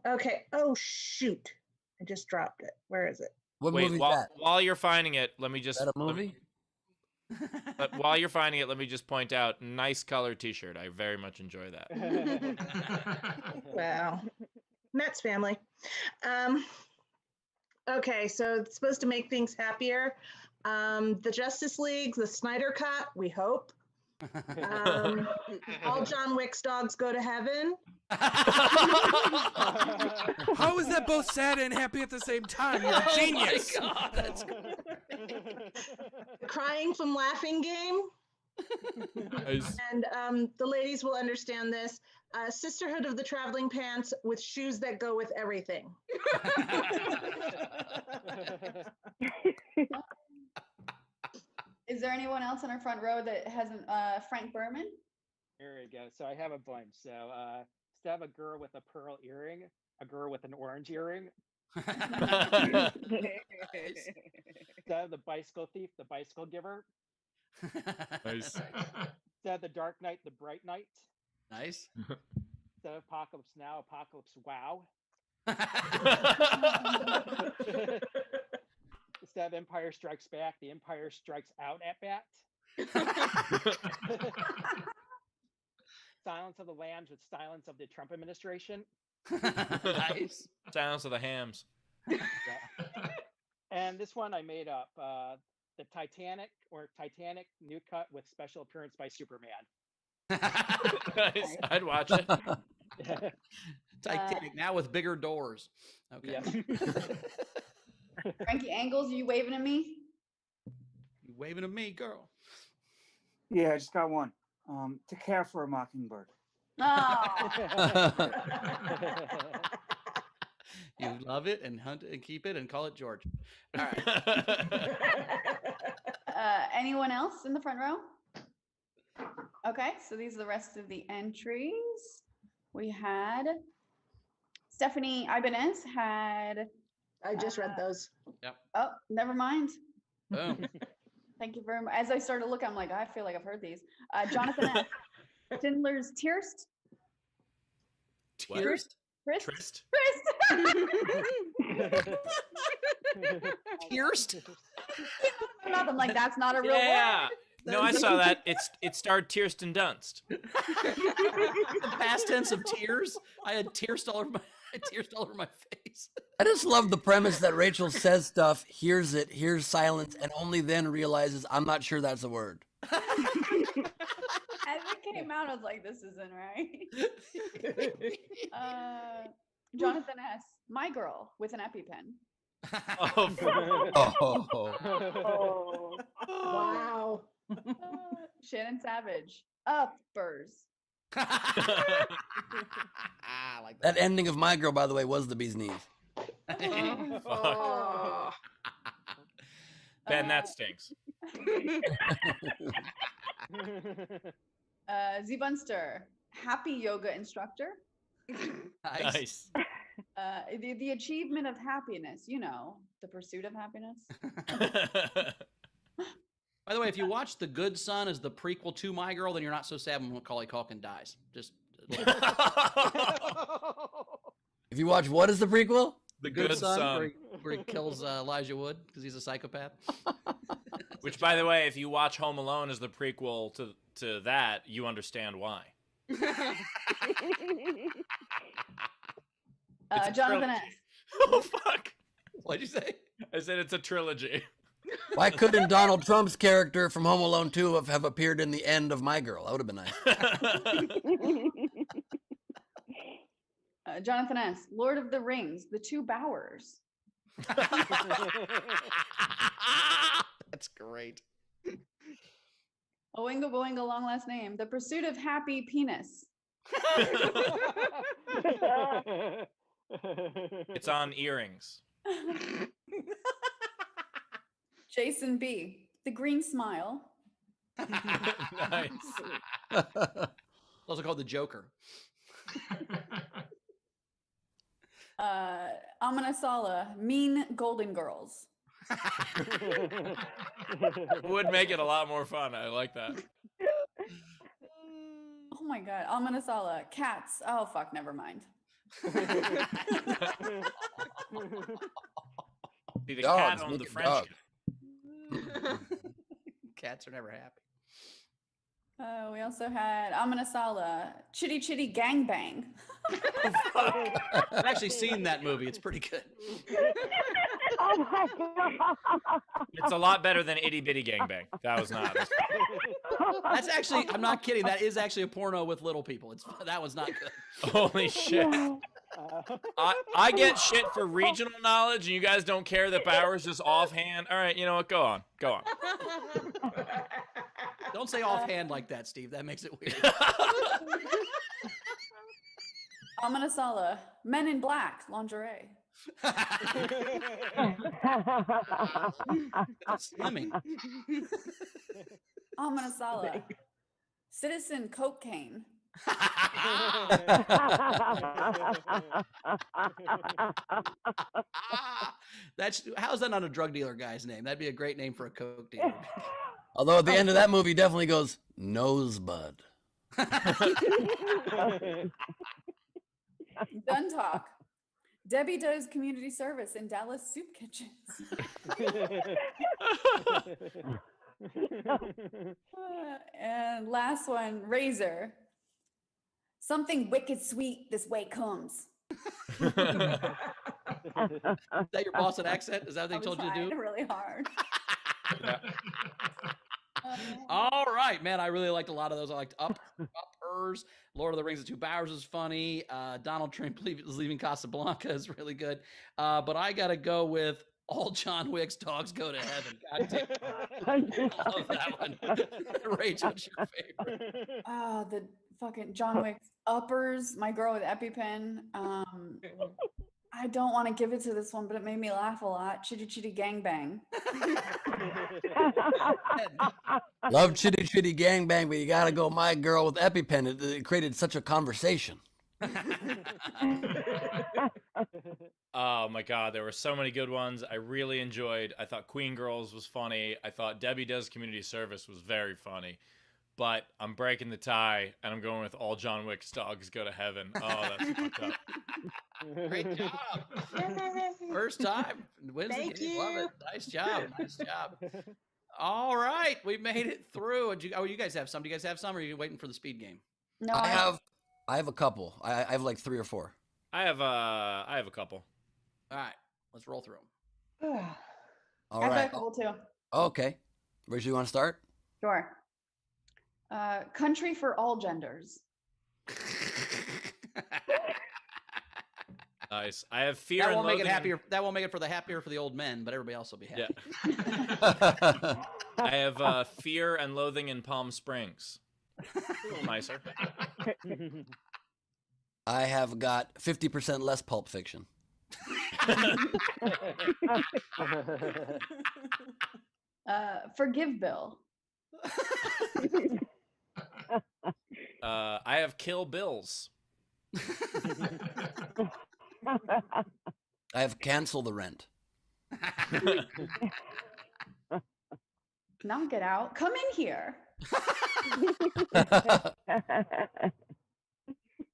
Okay. Oh shoot. I just dropped it. Where is it? What Wait, movie is while, that? while you're finding it, let me just. Is that a movie? But while you're finding it, let me just point out, nice color T-shirt. I very much enjoy that. Wow. Mets family. Okay, so it's supposed to make things happier. The Justice League, the Snyder Cut, we hope. All John Wick's dogs go to heaven. How is that both sad and happy at the same time? You're a genius. Oh my God, that's great. The Crying from Laughing game. Nice. And the ladies will understand this. Sisterhood of the Traveling Pants with shoes that go with everything. Is there anyone else in our front row that hasn't? Frank Berman. There you go. So I have a bunch. So instead of a girl with a pearl earring, a girl with an orange earring. Instead of the bicycle thief, the bicycle giver. Nice. Instead of the dark knight, the bright knight. Nice. Instead of apocalypse now, apocalypse wow. Instead of Empire Strikes Back, the Empire Strikes Out at bat. Silence of the Lambs with silence of the Trump administration. Nice. Silence of the Hams. Yeah. And this one I made up. The Titanic new cut with special appearance by Superman. Nice. I'd watch it. Titanic now with bigger doors. Okay. Frankie Angles, are you waving at me? You waving at me, girl. Yeah, I just got one. To Care for a Mockingbird. Oh. You love it and hunt it and keep it and call it George. All right. Anyone else in the front row? Okay, so these are the rest of the entries. We had Stephanie Ibanez had. I just read those. Yep. Oh, never mind. Boom. Thank you very much. As I started looking, I'm like, I feel like I've heard these. Jonathan S. Schindler's Tierst. Tierst? Trist? Tierst? I'm like, that's not a real Yeah. word. No, I saw that. It starred Kirsten Dunst. The past tense of tears. I had tears all over my face. I just love the premise that Rachel says stuff, hears it, hears silence, and only then realizes I'm not sure that's a word. As it came out, I was like, this isn't right. Jonathan S. My girl with an EpiPen. Oh. Wow. Shannon Savage. Uppers. Like That ending of My Girl, by the way, was the bee's knees. Oh. Ben, that stinks. Z Bunster. Happy yoga instructor. Nice. The achievement of happiness, you know, the pursuit of happiness. By the way, if you watch The Good Son as the prequel to My Girl, then you're not so sad when Macaulay Culkin dies. Just If you watch what is the prequel? The Good Son. where he kills Elijah Wood because he's a psychopath. Which, by the way, if you watch Home Alone as the prequel to that, you understand why. Jonathan S. Oh, fuck. What'd you say? I said it's a trilogy. Why couldn't Donald Trump's character from Home Alone 2 have appeared in the end of My Girl? That would have been nice. Jonathan S. Lord of the Rings, The Two Bowers. That's great. Oingo Boingo, long last name. The Pursuit of Happy Penis. It's on earrings. Jason B. The Green Smile. Nice. Also called the Joker. Amanasala, Mean Golden Girls. Would make it a lot more fun. I like that. Oh my god, Amanasala, Cats. Oh fuck, never mind. Be the Dogs, cat on make the it French. dog. Cats are never happy. We also had Amanasala, Chitty Chitty Gangbang. I've actually seen that movie. It's pretty good. Oh my god. It's a lot better than Itty Bitty Gangbang. That was not. That's actually, I'm not kidding. That is actually a porno with little people. That one's not good. Holy shit. I get shit for regional knowledge, and you guys don't care that Bowers just offhand. All right, you know what? Go on. Go on. Don't say offhand like that, Steve. That makes it weird. Amanasala, Men in Black, Lingerie. Slimming. Amanasala, Citizen Cocaine. How's that not a drug dealer guy's name? That'd be a great name for a coke dealer. Although at the end of that movie, definitely goes Nosebud. Done talk. Debbie does community service in Dallas soup kitchens. And last one, Razor. Something wicked sweet this way comes. Is that your Boston accent? Is that what they told you to do? Really hard. All right, man. I really liked a lot of those. I liked Uppers. Lord of the Rings: The Two Bowers is funny. Donald Trump is leaving Casablanca is really good. But I got to go with All John Wick's Dogs Go to Heaven. God damn. I love that one. Rach, what's your favorite? The fucking John Wick's Uppers, My Girl with EpiPen. I don't want to give it to this one, but it made me laugh a lot. Chitty Chitty Gangbang. Love Chitty Chitty Gangbang, but you gotta go My Girl with EpiPen. It created such a conversation. Oh my God, there were so many good ones. I really enjoyed. I thought Queen Girls was funny. I thought Debbie Does Community Service was very funny. But I'm breaking the tie, and I'm going with All John Wick's Dogs Go to Heaven. Oh, that's fucked up. Great job. First time. Wins the Thank game. Love you. it. Nice job. Nice job. All right. We made it through. You guys have some? Do you guys have some, or are you waiting for the speed game? No, I have a couple. I have like 3 or 4. I have a couple. All right. Let's roll through them. All I've got a right. couple too. Okay. Rachel, you want to start? Sure. Country for all genders. Nice. I have Fear That and won't make it Loathing. happier. That won't make it for the old men, but everybody else will be happy. Yeah. I have Fear and Loathing in Palm Springs. A little nicer. I have got 50% less Pulp Fiction. Forgive Bill. I have Kill Bills. I have Cancel the Rent. Knock it out. Come in here.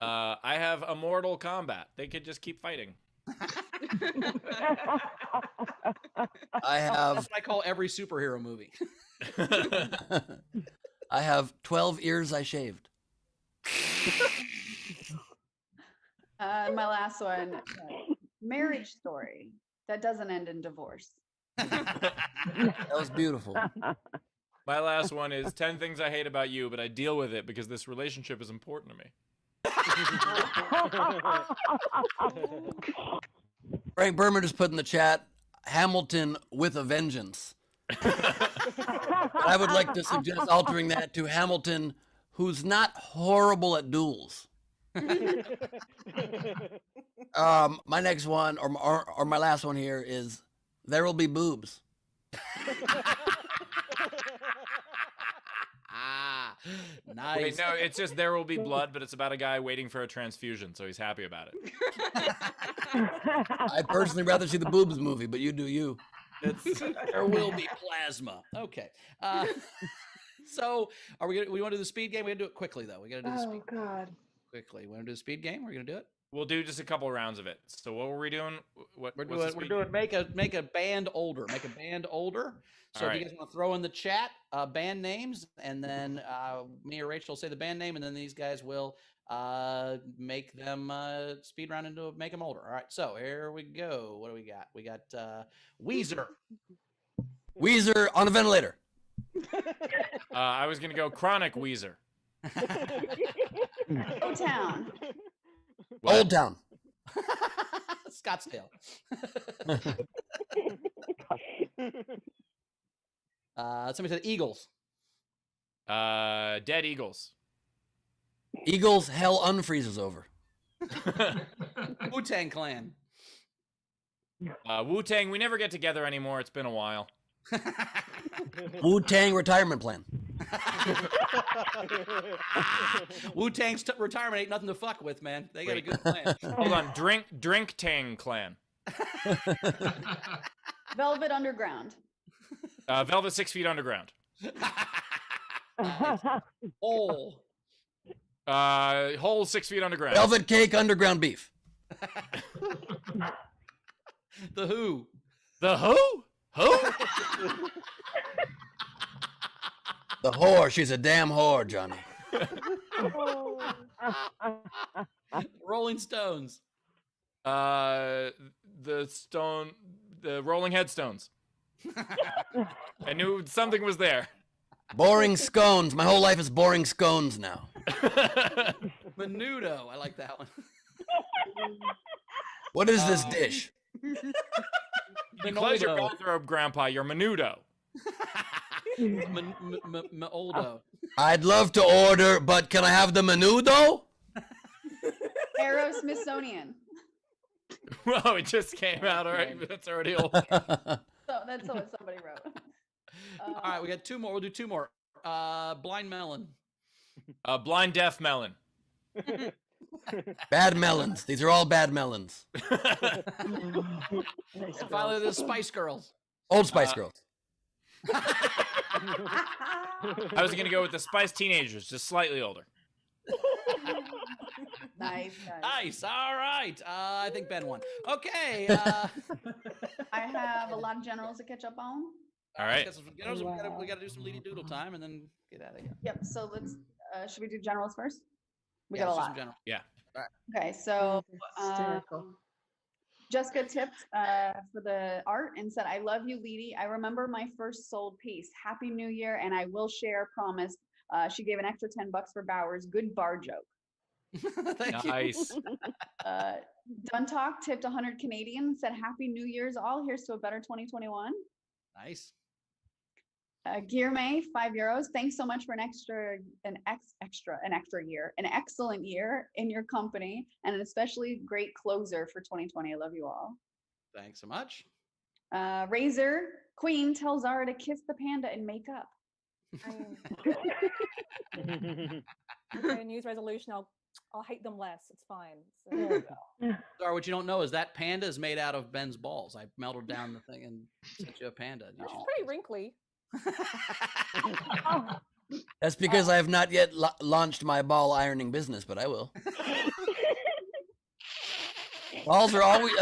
I have Immortal Kombat. They could just keep fighting. I have. That's what I call every superhero movie. I have 12 ears I shaved. My last one, Marriage Story. That doesn't end in divorce. That was beautiful. My last one is 10 Things I Hate About You, but I deal with it because this relationship is important to me. Frank Berman just put in the chat, Hamilton with a Vengeance. I would like to suggest altering that to Hamilton, who's not horrible at duels. My next one, or my last one here is, There Will Be Boobs. Nice. Wait, no, it's just There Will Be Blood, but it's about a guy waiting for a transfusion, so he's happy about it. Ah. I'd personally rather see the boobs movie, but you do you. There will be plasma. Okay. So we want to do the speed game? We gotta do it quickly though. We gotta do the speed God. quickly. We want to do the speed game? We're gonna do it? We'll do just a couple rounds of it. So what were we doing? We're what's the doing speed? make a band older. Make a band older. So All if you right. guys want to throw in the chat band names, and then me or Rachel will say the band name, and then these guys will make them speed round into make them older. All right. So here we go. What do we got? We got Weezer. Weezer on a ventilator. I was gonna go Chronic Weezer. O-Town. Old Town. Scottsdale. Somebody said Eagles. Dead Eagles. Eagles, hell unfreezes over. Wu-Tang Clan. Wu-Tang, we never get together anymore. It's been a while. Wu-Tang retirement plan. Wu-Tang's retirement ain't nothing to fuck with, man. They got a good plan. Hold on, Drink Tang Clan. Velvet Underground. Velvet 6 Feet Underground. Hole. Whole 6 Feet Underground. Velvet Cake Underground Beef. The Who. The Who? Who? The whore. She's a damn whore, Johnny. Rolling Stones. The Rolling Headstones. I knew something was there. Boring scones. My whole life is boring scones now. Menudo. I like that one. What is this dish? You close your bathrobe, Grandpa. You're Menudo. Oldo. I'd love to order, but can I have the menudo? Arrow Smithsonian. Whoa, it just came out already. That's already old. So that's what somebody wrote. All right, we got two more. We'll do two more. Blind melon. Blind deaf melon. Bad melons. These are all bad melons. And finally, the Spice Girls. Old Spice Girls. I was gonna go with the Spice Teenagers, just slightly older. Nice. Nice. All right. I think Ben won. Okay. I have a lot of generals to catch up on. All right. We got to do some leady doodle time and then get out of here. Yep. So let's. Should we do generals first? We Yeah, got a let's do lot. some general. Yeah. All right. Okay. So Hysterical. Jessica tipped for the art and said, "I love you, Leedy. I remember my first sold piece. Happy New Year, and I will share. Promise." She gave an extra $10 for Bowers. Good bar joke. Nice. Duntalk tipped 100 Canadian. Said, "Happy New Year's, all. Here's to a better 2021." Nice. Gear 5 euros. Thanks so much for an excellent year in your company, and an especially great closer for 2020. I love you all. Thanks so much. Razor Queen tells Zara to kiss the panda and make up. Okay, New Year's resolution. I'll hate them less. It's fine. So, Sorry, what you don't know is that panda is made out of Ben's balls. I melted down the thing and sent you a panda. You it's should- pretty wrinkly. That's because I have not yet launched my ball ironing business, but I will. Balls are always.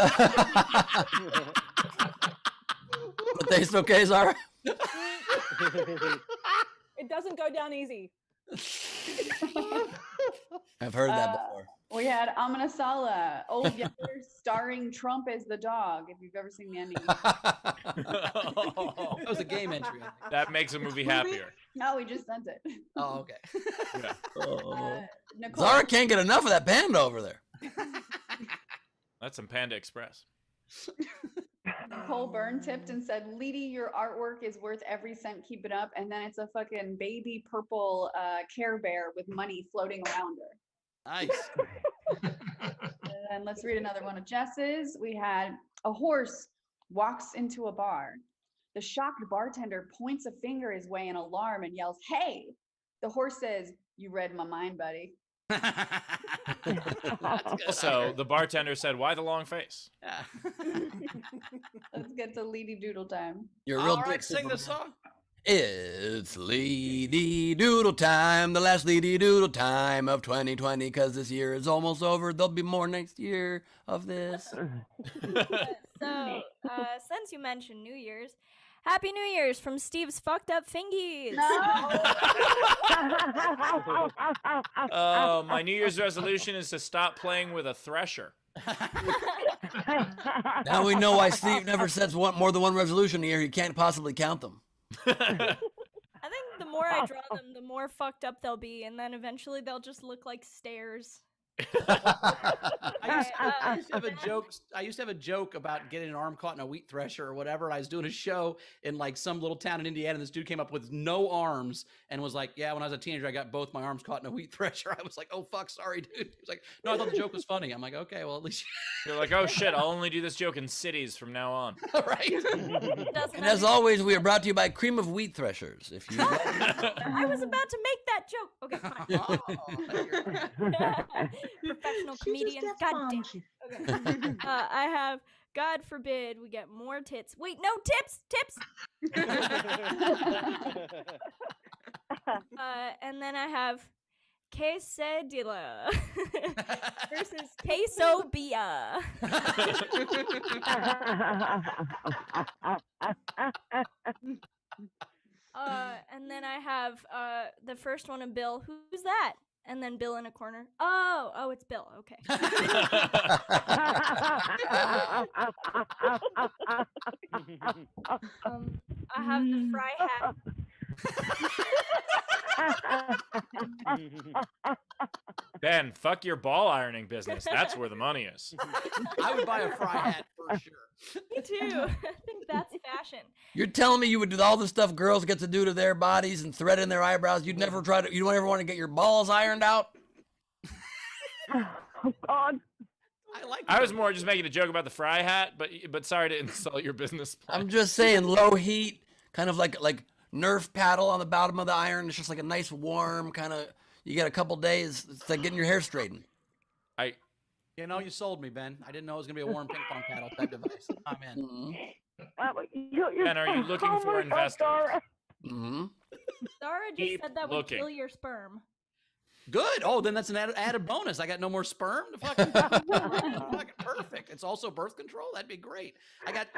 But taste okay, Zara? It doesn't go down easy. I've heard that before. We had Amina Sala, Old Yeller, starring Trump as the dog. If you've ever seen the ending. That was a game entry. I think. That makes a movie happier. No, we just sent it. Oh, okay. Yeah. Nicole, Zara can't get enough of that panda over there. That's some Panda Express. Nicole Byrne tipped and said, "Leedy, your artwork is worth every cent. Keep it up." And then it's a fucking baby purple Care Bear with money floating around her. Nice. And let's read another one of Jess's. We had a horse walks into a bar. The shocked bartender points a finger his way in alarm and yells, "Hey!" The horse says, "You read my mind, buddy." So the bartender said, "Why the long face?" Yeah. Let's get to Leedy Doodle time. You're a real All right, dick, sing the Superman. song. It's Leedy Doodle time, the last Leedy Doodle time of 2020, because this year is almost over. There'll be more next year of this. So, since you mentioned New Year's, Happy New Year's from Steve's Fucked Up Fingies. My New Year's resolution is to stop playing with a thresher. Now we know why Steve never sets more than one resolution a year. He can't possibly count them. I think the more I draw them, the more fucked up they'll be, and then eventually they'll just look like stairs. I used to have a joke. I used to have a joke about getting an arm caught in a wheat thresher or whatever. And I was doing a show in like some little town in Indiana, and this dude came up with no arms and was like, "Yeah, when I was a teenager, I got both my arms caught in a wheat thresher." I was like, "Oh fuck, sorry, dude." He was like, "No, I thought the joke was funny." I'm like, "Okay, well at least." You're like, oh shit, I'll only do this joke in cities from now on. Right. And as always, we are brought to you by Cream of Wheat Threshers. If you I was about to make that joke. Okay, fine. Professional comedians. God damn. Okay. I have, God forbid, we get more tits. Wait, no, tips. And then I have quesadilla versus quesobia. And then I have the first one of Bill. Who's that? And then Bill in a corner. Oh, it's Bill. Okay. I have the fry hat. Ben, fuck your ball ironing business. That's where the money is. I would buy a fry hat for sure. Me too. I think that's fashion. You're telling me you would do all the stuff girls get to do to their bodies and thread in their eyebrows. You'd never try to. You don't ever want to get your balls ironed out. Oh God. I was more just making a joke about the fry hat, but sorry to insult your business plan. I'm just saying, low heat, kind of like Nerf paddle on the bottom of the iron. It's just like a nice warm kind of. You get a couple days. It's like getting your hair straightened. You know, you sold me, Ben. I didn't know it was gonna be a warm ping pong paddle type device. I'm in. Ben, are you looking for investors? Mm-hmm. Zara just Keep said that looking. would kill your sperm. Good. Oh, then that's an added bonus. I got no more sperm. Fucking perfect. It's also birth control. That'd be great. I got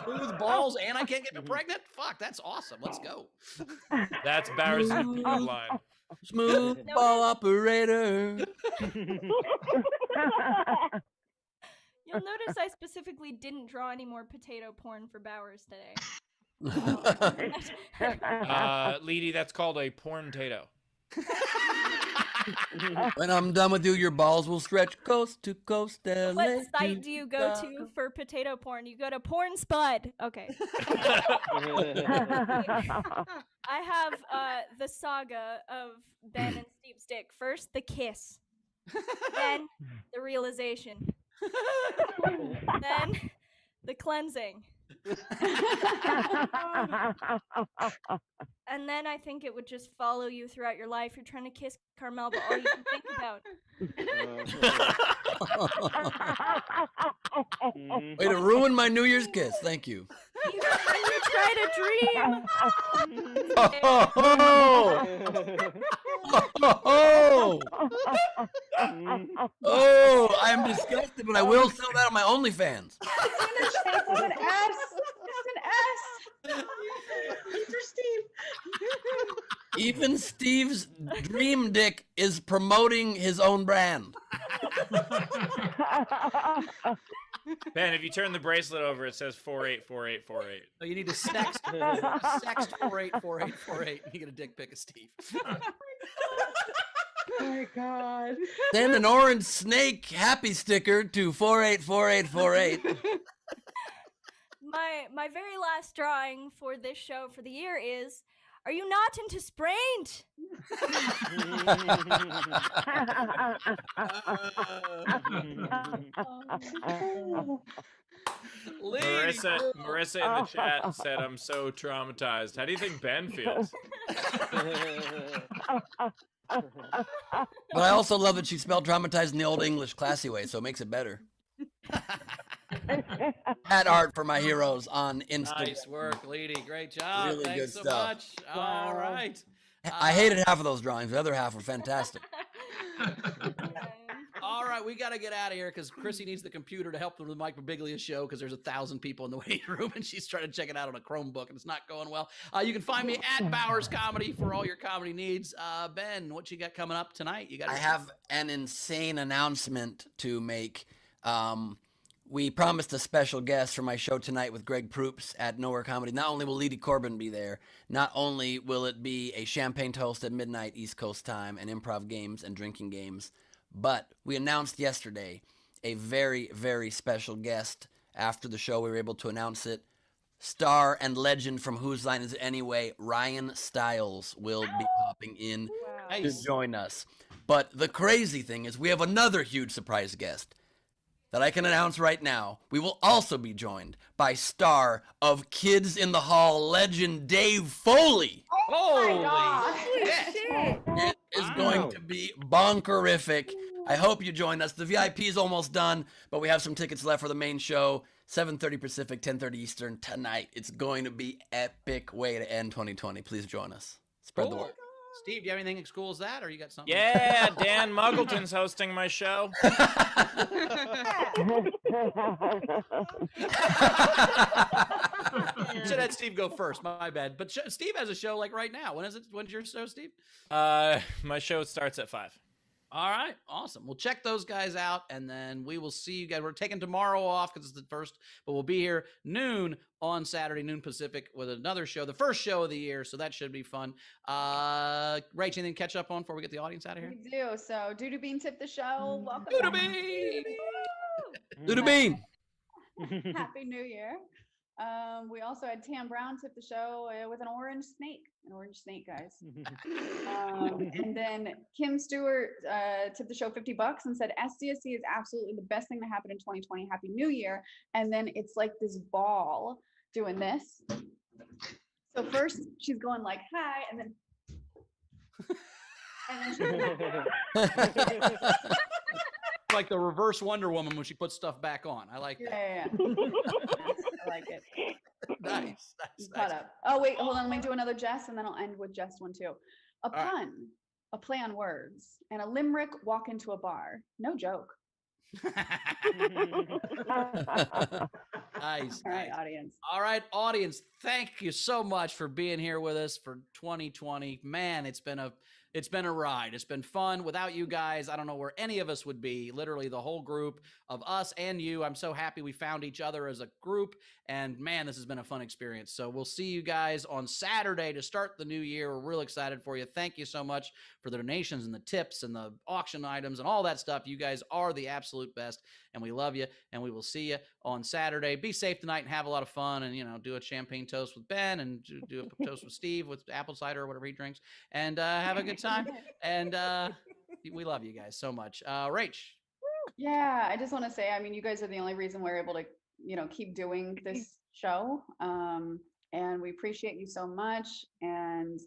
smooth balls and I can't get pregnant. Fuck, that's awesome. Let's go. That's Barry's new line. Smooth ball operator. You'll notice I specifically didn't draw any more potato porn for Bowers today. Leedy, that's called a porn-tato. When I'm done with you, your balls will stretch coast to coast. LA What site do you go to for potato porn? You go to Porn Spud. Okay. I have the saga of Ben and Steve's dick. First, the kiss. Then, the realization. Then, the cleansing. And then I think it would just follow you throughout your life. You're trying to kiss Carmel, but all you can think about. Way to ruin my New Year's kiss. Thank you. Even when you try to dream. Oh, I am disgusted, but I will sell that on my OnlyFans. It's an S. It's an S. Mr. Steve. Even Steve's dream dick is promoting his own brand. Ben, if you turn the bracelet over, it says 484848. So you need to sext 484848. You get a dick pic of Steve. Oh my God. Send an orange snake happy sticker to 484848. My very last drawing for this show for the year is, are you not into sprained? Marissa in the chat said, I'm so traumatized. How do you think Ben feels? But I also love that she spelled traumatized in the old English classy way, so it makes it better. Hat art for my heroes on Instagram. Nice work, Leedy. Great job. Really Thanks good so stuff. much. All right. I hated half of those drawings. The other half were fantastic. All right, we got to get out of here because Chrissy needs the computer to help with the Mike Birbiglia show because there's 1,000 people in the waiting room and she's trying to check it out on a Chromebook and it's not going well. You can find me at Bowers Comedy for all your comedy needs. Ben, what you got coming up tonight? I have an insane announcement to make. We promised a special guest for my show tonight with Greg Proops at Nowhere Comedy. Not only will Leedy Corbin be there, not only will it be a champagne toast at midnight East Coast time and improv games and drinking games, But we announced yesterday a very, very special guest. After the show, we were able to announce it. Star and legend from Whose Line Is It Anyway, Ryan Stiles will be popping in to join us. But the crazy thing is we have another huge surprise guest that I can announce right now. We will also be joined by star of Kids in the Hall legend Dave Foley. Holy shit. It is going to be bonkerific. I hope you join us. The VIP is almost done, but we have some tickets left for the main show. 7:30 Pacific, 10:30 Eastern tonight. It's going to be epic way to end 2020. Please join us. Spread the word. Steve, do you have anything as cool as that, or you got something? Yeah, Dan Muggleton's hosting my show. Should have Steve go first. My bad. But Steve has a show like right now. When is it? When's your show, Steve? My show starts at 5. All right, awesome. We'll check those guys out, and then we will see you guys. We're taking tomorrow off because it's the first, but we'll be here noon on Saturday, noon Pacific, with another show, the first show of the year, so that should be fun. Rach, anything to catch up on before we get the audience out of here? We do. So, Doodoo Bean tipped the show. Welcome. Doodoo back. Bean! Doodoo Bean! Happy New Year. We also had Tam Brown tip the show with an orange snake. An orange snake, guys. And then Kim Stewart tipped the show $50 and said SDSC is absolutely the best thing that happened in 2020. Happy New Year. And then it's like this ball doing this. So first she's going like hi, and then she's Like the reverse Wonder Woman when she puts stuff back on. I like that. Yeah. I like it. Nice. Caught up. Oh wait, hold on. Let me do another jest, and then I'll end with just one too. A pun, a play on words, and a limerick walk into a bar. No joke. Nice. All right, audience. All right, audience. Thank you so much for being here with us for 2020. Man, it's been a ride. It's been fun. Without you guys, I don't know where any of us would be. Literally the whole group of us and you. I'm so happy we found each other as a group. And man, this has been a fun experience. So we'll see you guys on Saturday to start the new year. We're real excited for you. Thank you so much for the donations and the tips and the auction items and all that stuff. You guys are the absolute best, and we love you. And we will see you on Saturday. Be safe tonight and have a lot of fun, and do a champagne toast with Ben, and do a toast with Steve with apple cider or whatever he drinks, and have a good time. And we love you guys so much. Rach. Yeah, I just want to say, I mean, you guys are the only reason we're able to, keep doing this show. And we appreciate you so much. And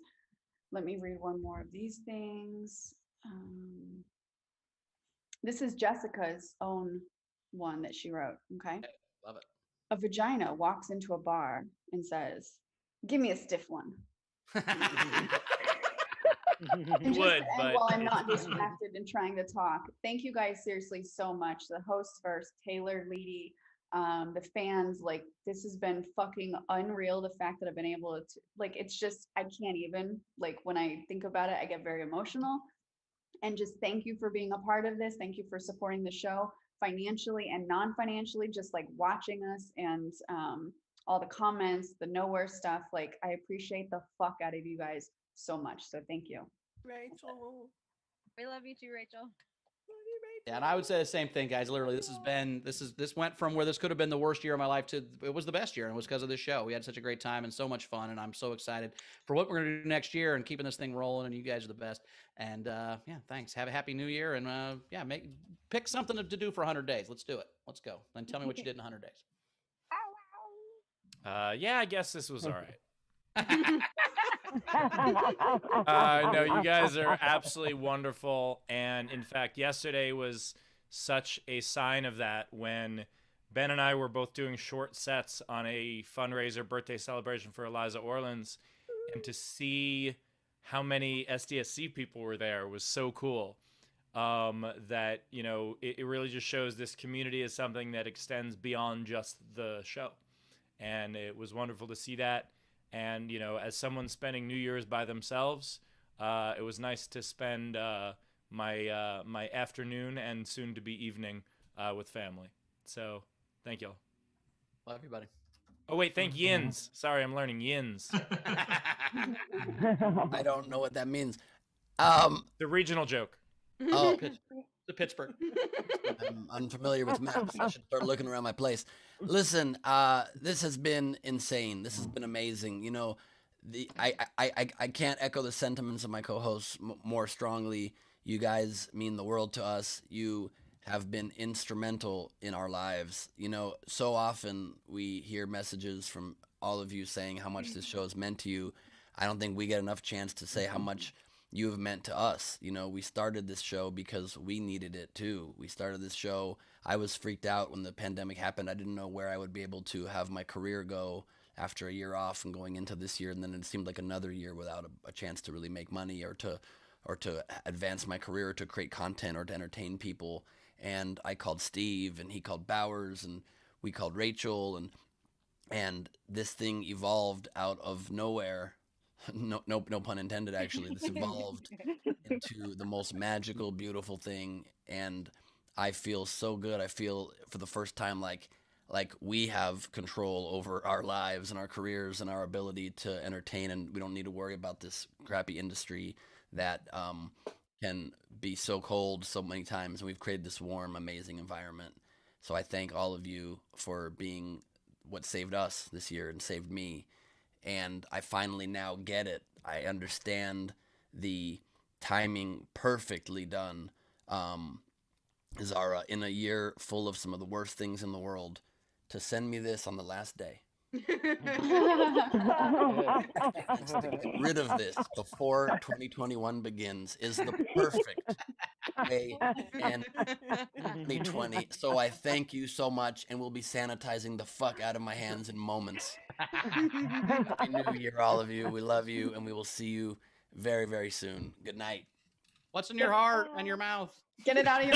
let me read one more of these things. This is Jessica's own one that she wrote. Okay. Love it. A vagina walks into a bar and says, "Give me a stiff one." And Would, but while I'm not distracted and trying to talk, thank you guys seriously so much. The hosts first, Taylor, Leedy, the fans, like this has been fucking unreal. The fact that I've been able to, like, it's just, I can't even, like, when I think about it, I get very emotional. And just thank you for being a part of this. Thank you for supporting the show financially and non-financially, just like watching us and all the comments, the nowhere stuff. Like, I appreciate the fuck out of you guys so much. So thank you. Rachel. We love you too, Rachel. Yeah, and I would say the same thing, guys. Literally, this went from where this could have been the worst year of my life to it was the best year, and it was because of this show. We had such a great time and so much fun, and I'm so excited for what we're gonna do next year and keeping this thing rolling. And you guys are the best. And yeah, thanks. Have a happy New Year, and yeah, pick something to do for 100 days. Let's do it. Let's go. And tell me what you did in 100 days. Yeah, I guess this was all right. No, you guys are absolutely wonderful. And in fact, yesterday was such a sign of that when Ben and I were both doing short sets on a fundraiser birthday celebration for Eliza Orleans. And to see how many SDSC people were there was so cool. That, it really just shows this community is something that extends beyond just the show. And it was wonderful to see that. And, as someone spending New Year's by themselves, it was nice to spend my afternoon and soon to be evening with family. So thank y'all. Love everybody. Oh, wait, thank yins. Sorry, I'm learning yins. I don't know what that means. The regional joke. Oh, The Pittsburgh. I'm unfamiliar with maps. I should start looking around my place. Listen, this has been insane. This has been amazing. You know, I can't echo the sentiments of my co-hosts more strongly. You guys mean the world to us. You have been instrumental in our lives. You know, so often we hear messages from all of you saying how much this show has meant to you. I don't think we get enough chance to say how much you have meant to us. You know, we started this show because we needed it too. We started this show. I was freaked out when the pandemic happened. I didn't know where I would be able to have my career go after a year off and going into this year. And then it seemed like another year without a chance to really make money or to advance my career, or to create content or to entertain people. And I called Steve, and he called Bowers, and we called Rachel, and this thing evolved out of nowhere. No pun intended, actually. This evolved into the most magical, beautiful thing, and I feel so good. I feel for the first time like we have control over our lives and our careers and our ability to entertain, and we don't need to worry about this crappy industry that can be so cold so many times, and we've created this warm, amazing environment. So I thank all of you for being what saved us this year and saved me. And I finally now get it. I understand the timing perfectly done. Zara, in a year full of some of the worst things in the world, to send me this on the last day. To get rid of this before 2021 begins is the perfect way to end 2020. So I thank you so much, and we'll be sanitizing the fuck out of my hands in moments. Happy New Year, all of you. We love you, and we will see you very, very soon. Good night. What's in your heart and your mouth? Get it out of your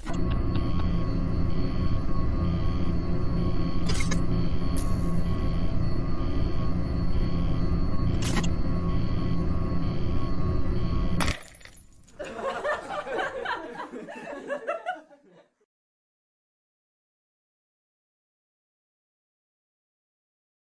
mouth.